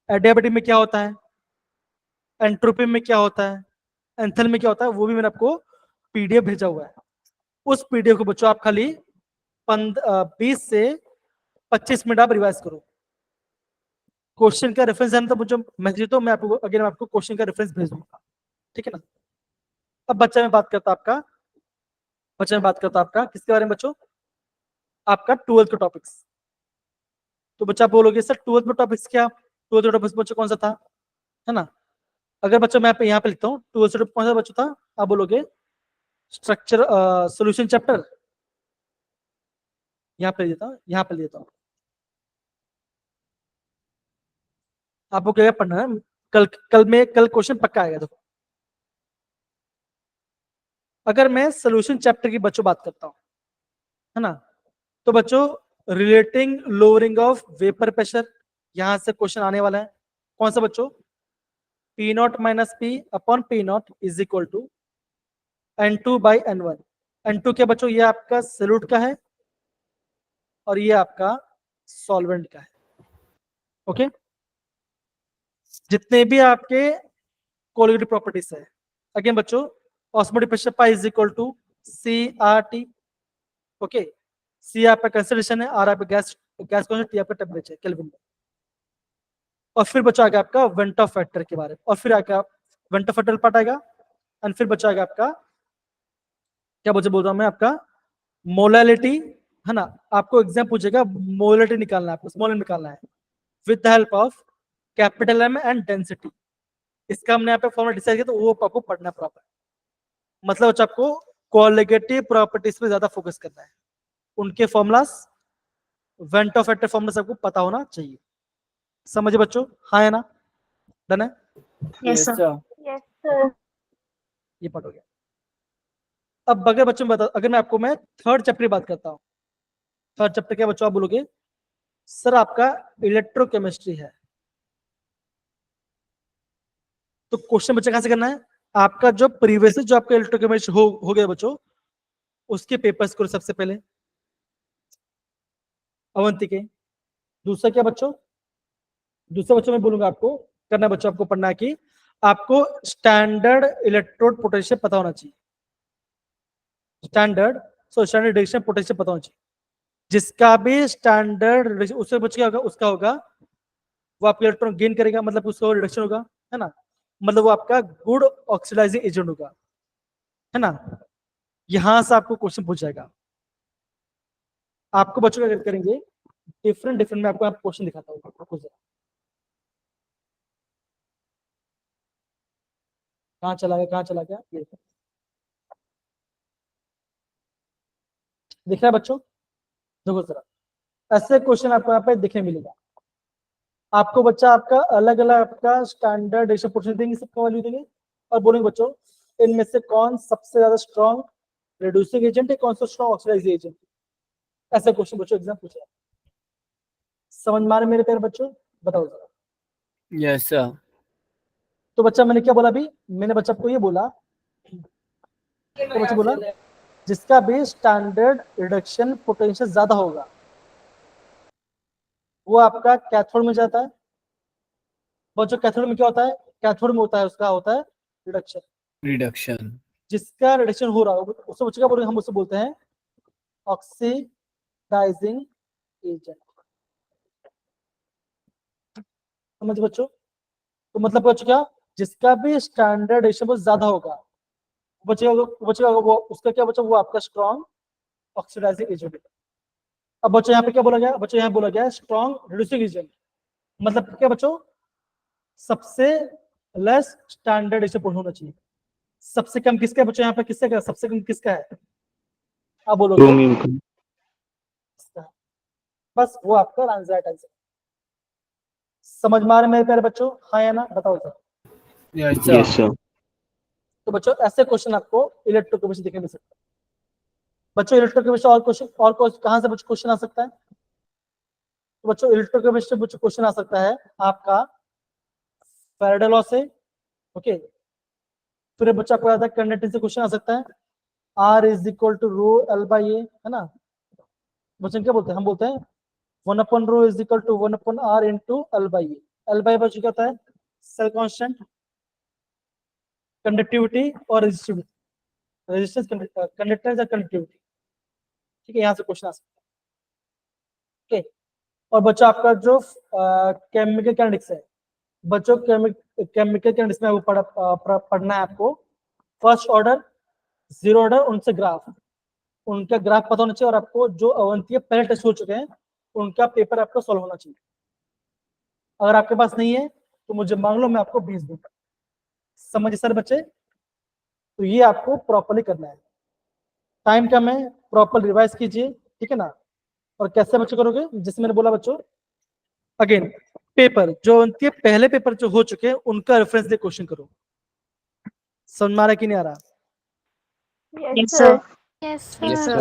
एडियाबेटिक में क्या होता है, एंट्रोपी में क्या होता है, एंथल में क्या होता है, वो भी मैंने आपको पीडीएफ भेजा हुआ है। उस पीडीएफ को बच्चों आप खाली 20 से 25 मिनट आप रिवाइज करो। क्वेश्चन का रेफरेंस है तो मुझे मैसेज तो मैं आपको अगेन आपको क्वेश्चन का रेफरेंस भेज दूंगा, ठीक है ना। अब बच्चा में बात करता आपका किसके बारे में बच्चों, आपका 12th के टॉपिक्स। तो बच्चा आप बोलोगे सर 12th में टॉपिक्स क्या, 12th में टॉपिक्स बच्चों कौन सा था, है ना। अगर बच्चों मैं यहाँ पे लिखता हूँ 12th में कौन सा बच्चों था, आप बोलोगे स्ट्रक्चर सॉल्यूशन चैप्टर, यहाँ पे देता हूँ, यहाँ पे देता हूँ। आपको क्या पढ़ना है, कल क्वेश्चन पक्का आएगा। देखो अगर मैं सोल्यूशन चैप्टर की बच्चों बात करता हूँ, है ना, तो बच्चों relating lowering of vapour pressure, यहां से क्वेश्चन आने वाला है। कौन सा बच्चों, P not minus P upon P not is equal to N2 by N1। N2 क्या बच्चों, ये आपका सॉल्यूट का है और ये आपका सॉल्वेंट का है। ओके, जितने भी आपके कोलिगेटिव प्रॉपर्टीज है, अगेन बच्चों osmotic pressure pi is equal to CRT। Okay, C आपका कंसंट्रेशन है, आर आपका गैस कॉन्सेंट्रेशन, टी आपका टेम्परेचर केल्विन में। और फिर बचा आएगा आपका वेंटॉफ फैक्टर के बारे में, और फिर आएगा वेंटॉफ फैक्टर पार्ट आएगा, एंड फिर बचा आएगा आपका क्या बोल रहा हूं मैं, आपका मोलैलिटी, है ना। आपको एग्जाम पूछेगा मोलैलिटी निकालना है, आपको स्मॉल निकालना है with the help of capital M and density. इसका हमने यहाँ पे फॉर्मूला डिसाइड किया, तो वो आपको पढ़ना प्रॉपर, मतलब आपको कोलिगेटिव प्रॉपर्टीज पे ज्यादा फोकस करना है, उनके फॉर्मूलास वेंटॉफ फैक्टर फॉर्मूला सबको पता होना चाहिए। समझे बच्चों, हाँ है ना, डन है, यस सर। Yes, sir. ये पढ़ हो गया। अब अगर बच्चों में बता, अगर मैं आपको मैं थर्ड चैप्टर की बात करता हूँ, थर्ड चैप्टर क्या बच्चों आप बोलोगे सर आपका इलेक्ट्रोकेमिस्ट्री है, तो क्वेश्चन बच्चे कहां से करना है, आपका जो प्रीवियस जो आपका इलेक्ट्रोकेमिस्ट्री हो गया बच्चों, उसके पेपर्स करो सबसे पहले अवंती के। दूसरा क्या बच्चों, दूसरा बच्चों मैं बोलूंगा आपको करना है, बच्चों आपको पढ़ना है कि आपको स्टैंडर्ड इलेक्ट्रोड पोटेंशियल पता होना चाहिए, स्टैंडर्ड रिडक्शन पोटेंशियल पता होना चाहिए। जिसका भी स्टैंडर्ड उससे बच क्या होगा, उसका होगा वो आपका इलेक्ट्रॉन गेन करेगा, मतलब उसका रिडक्शन होगा, है ना, मतलब वो आपका गुड ऑक्सीडाइजिंग एजेंट होगा, है ना। यहां से आपको क्वेश्चन पूछ जाएगा। आपको बच्चों क्या करेंगे, डिफरेंट में आपको क्वेश्चन दिखाता हूँ आपको जरा। कहाँ चला गया ये दिख रहा है बच्चों, देखो जरा, ऐसे क्वेश्चन आपको यहाँ पे दिखने मिलेगा। आपको बच्चा आपका अलग अलग आपका स्टैंडर्ड रेशियो पोटेंशियल देंगे, सबका वैल्यू देंगे, और बोलेंगे बच्चों इनमें से कौन सबसे ज्यादा स्ट्रॉन्ग रिड्यूसिंग एजेंट है, कौन सा स्ट्रॉन्ग ऑक्सीडाइजिंग एजेंट। ऐसा क्वेश्चन बच्चों एग्जाम पूछा, समझ में आ रहे मेरे प्यारे बच्चों, बताओ जरा। Yes, sir. तो बच्चा मैंने क्या बोला अभी, मैंने बच्चा को ये बोला, तो बच्चा बोला जिसका भी स्टैंडर्ड रिडक्शन पोटेंशियल ज्यादा होगा वो आपका कैथोड में जाता है। बच्चों कैथोड में क्या होता है, कैथोड में होता है उसका होता है रिडक्शन, Reduction. जिसका रिडक्शन हो रहा होगा उससे बच्चे क्या बोलेंगे, हम उससे बोलते हैं ऑक्सीडाइजिंग एजेंट। समझ बच्चों, तो मतलब बच्चों क्या, जिसका भी स्टैंडर्ड रिडक्शन बहुत ज्यादा होगा बच्चे वो उसका क्या बच्चा, वो आपका स्ट्रॉन्ग ऑक्सीडाइजिंग एजेंट। अब बच्चों यहाँ पे क्या बोला गया, बच्चों यहाँ बोला गया स्ट्रॉन्ग रिड्यूसिंग एजेंट, मतलब क्या बच्चों, सबसे लेस स्टैंडर्ड इसे होना चाहिए। सबसे कम किसका है बच्चों, यहाँ पे किसका है, सबसे कम किसका है, आप बोलोगे Chromium का. इसका है। बस वो आपका आंसर है। समझ में आ रहे मेरे प्यारे बच्चों, हाँ या ना, बताओ sir. Yes, sir. Yes, sir. तो बच्चों ऐसे क्वेश्चन आपको इलेक्ट्रोकेमिस्ट्री देखने मिल सकता है। बच्चों इलेक्ट्रोकेमिस्ट्री और क्वेश्चन कहां से बच्चों क्वेश्चन आ सकता है, तो बच्चों इलेक्ट्रोकेमिस्ट्री बच्चों क्वेश्चन आ सकता है आपका फैराडे लॉ से। ओके, फिर बच्चा आपको याद है कंडक्टेंस से क्वेश्चन आ सकता है, R is equal to rho L by A, है ना। बच्चों क्या बोलते हैं, हम बोलते हैं 1/रो is equal to 1/r into L by A. L by बच्चों क्या होता है, सेल कांस्टेंट, कंडक्टिविटी और रेजिस्टिविटी, रेजिस्टेंस कंडक्टेंस और कंडक्टिविटी। ठीक है, यहाँ से क्वेश्चन आ सकता है। ओके, और बच्चा आपका जो केमिकल कैनेटिक्स है, बच्चों केमिकल कैनेटिक्स में वो पढ़ना है आपको फर्स्ट ऑर्डर, जीरो ऑर्डर, उनसे ग्राफ, उनका ग्राफ पता होना चाहिए, और आपको जो अवंती पहले टेस्ट हो चुके हैं उनका पेपर आपको सॉल्व होना चाहिए। अगर आपके पास नहीं है तो मुझे मांग लो, मैं आपको भेज दूंगा। समझे सर बच्चे? तो ये आपको प्रॉपर्ली करना है। टाइम कम है, प्रॉपर रिवाइज कीजिए, ठीक है ना। और कैसे बच्चों करोगे, जैसे मैंने बोला बच्चों, अगेन पेपर जो उनके पहले पेपर जो हो चुके हैं उनका रेफरेंस दे क्वेश्चन करो। समझ में आ रहा है कि नहीं आ रहा? Yes, sir. Yes, Yes, sir. sir.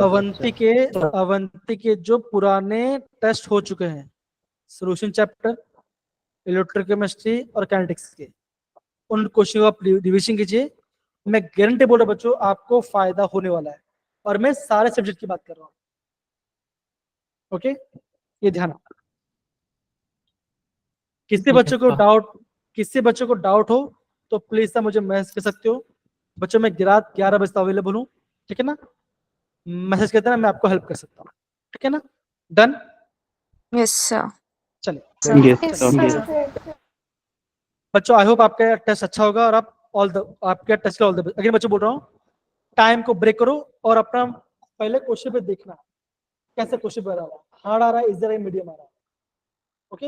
Avanti के जो पुराने टेस्ट हो चुके हैं, सॉल्यूशन चैप्टर, इलेक्ट्रोकेमिस्ट्री और काइनेटिक्स के, उन क्वेश्चन को आप रिवीजन कीजिए। मैं गारंटी बोल रहा हूं बच्चों, आपको फायदा होने वाला है। और मैं सारे सब्जेक्ट की बात कर रहा हूँ, ओके? ये ध्यान रखना। किसी बच्चों को डाउट हो तो प्लीज मुझे मैसेज कर सकते हो। बच्चों मैं रात 11 बजे तक अवेलेबल हूँ, ठीक है ना। मैसेज करते ना, मैं आपको हेल्प कर सकता हूँ, ठीक है ना। डन? Yes, sir. चलिए Yes, sir. बच्चों, आई होप आपका टेस्ट अच्छा होगा और आप आपके टेस्ट का ऑल द बेस्ट। अगेन बच्चों बोल रहा हूँ, टाइम को ब्रेक करो और अपना पहले क्वेश्चन पे देखना कैसे क्वेश्चन पे आ रहा है, हार्ड आ रहा है, इजी आ रहा है, मीडियम आ रहा है, ओके।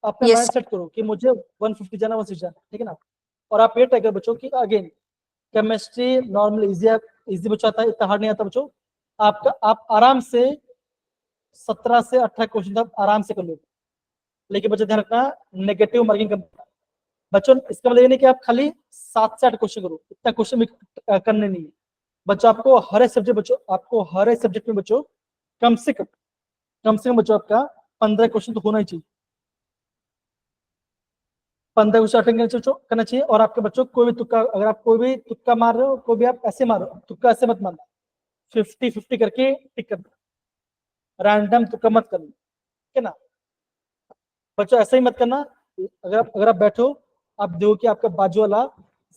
अपना Yes, माइंड सेट करो कि मुझे 150 जाना, 160 जाना, ठीक है ना। और आप ये ट्राई करो बच्चों कि अगेन केमिस्ट्री नॉर्मल इजी बच्चों आता है, इतना हार्ड नहीं आता बच्चों। आप आराम से 17 से 18 क्वेश्चन आप आराम से कर लोगे। लेकिन बच्चों ध्यान रखना, नेगेटिव मार्किंग कम बच्चों। इसका मतलब ये नहीं कि आप खाली 7 से 8 क्वेश्चन करो, इतना क्वेश्चन भी करने नहीं है बच्चों। आपको हर एक सब्जेक्ट में बच्चों कम से कम बच्चों आपका 15 क्वेश्चन तो होना ही चाहिए। 15 क्वेश्चन अटेंड करना चाहिए। और आपके बच्चों कोई भी तुक्का, अगर आप कोई भी तुक्का मार रहे हो, कोई भी आप ऐसे मारो, तुक्का ऐसे मत मारना, 50-50 करके टिक करना, रैंडम तुक्का मत करना, ठीक है ना बच्चों। ऐसा ही मत करना। अगर आप बैठो, आप देखो कि आपका बाजू वाला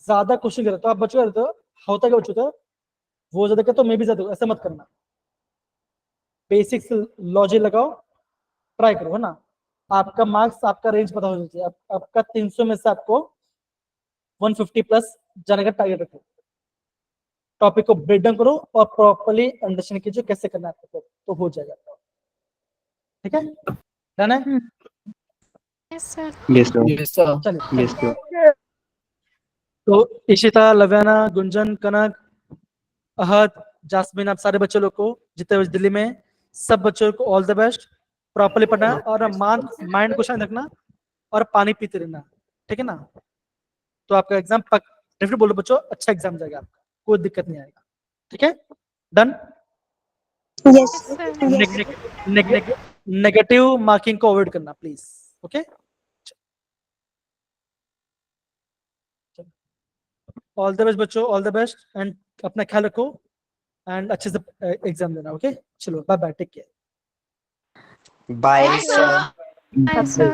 ज्यादा क्वेश्चन कर रहा है, तो आप बच्चों होता क्या बच्चों, वो ज्यादा तो मैं भी ज्यादा, ऐसा मत करना। बेसिक्स लॉजिक लगाओ, ट्राई करो, है ना। आपका मार्क्स, आपका रेंज पता होना चाहिए। आपका 300 में से आपको 150 प्लस जाने का टारगेट रखो। टॉपिक को ब्रेक डाउन करो और प्रॉपर्ली अंडरस्टैंड कीजिए कैसे करना है, तो हो जाएगा, ठीक है। डन है? yes, sir. Yes, sir. चलिए, Yes, sir. तो इशिता, लव्याना, गुंजन, कनक, अहद, जासमीन, आप सारे बच्चे लोग को, जितने बच्चे दिल्ली में, सब बच्चों को ऑल द बेस्ट। प्रॉपर्ली पढ़ना और माइंड को शांत रखना और पानी पीते रहना, ठीक है ना। तो आपका एग्जाम डेफिनेटली बोलो बच्चों, अच्छा एग्जाम जाएगा आपका, कोई दिक्कत नहीं आएगा, ठीक है। Done? Yes, sir. Negative marking को अवॉइड करना please, okay. All the best बच्चों, ऑल द बेस्ट, एंड अपना ख्याल रखो एंड अच्छे से एग्जाम देना, ओके। चलो bye bye, take care. Bye, sir. Bye, sir.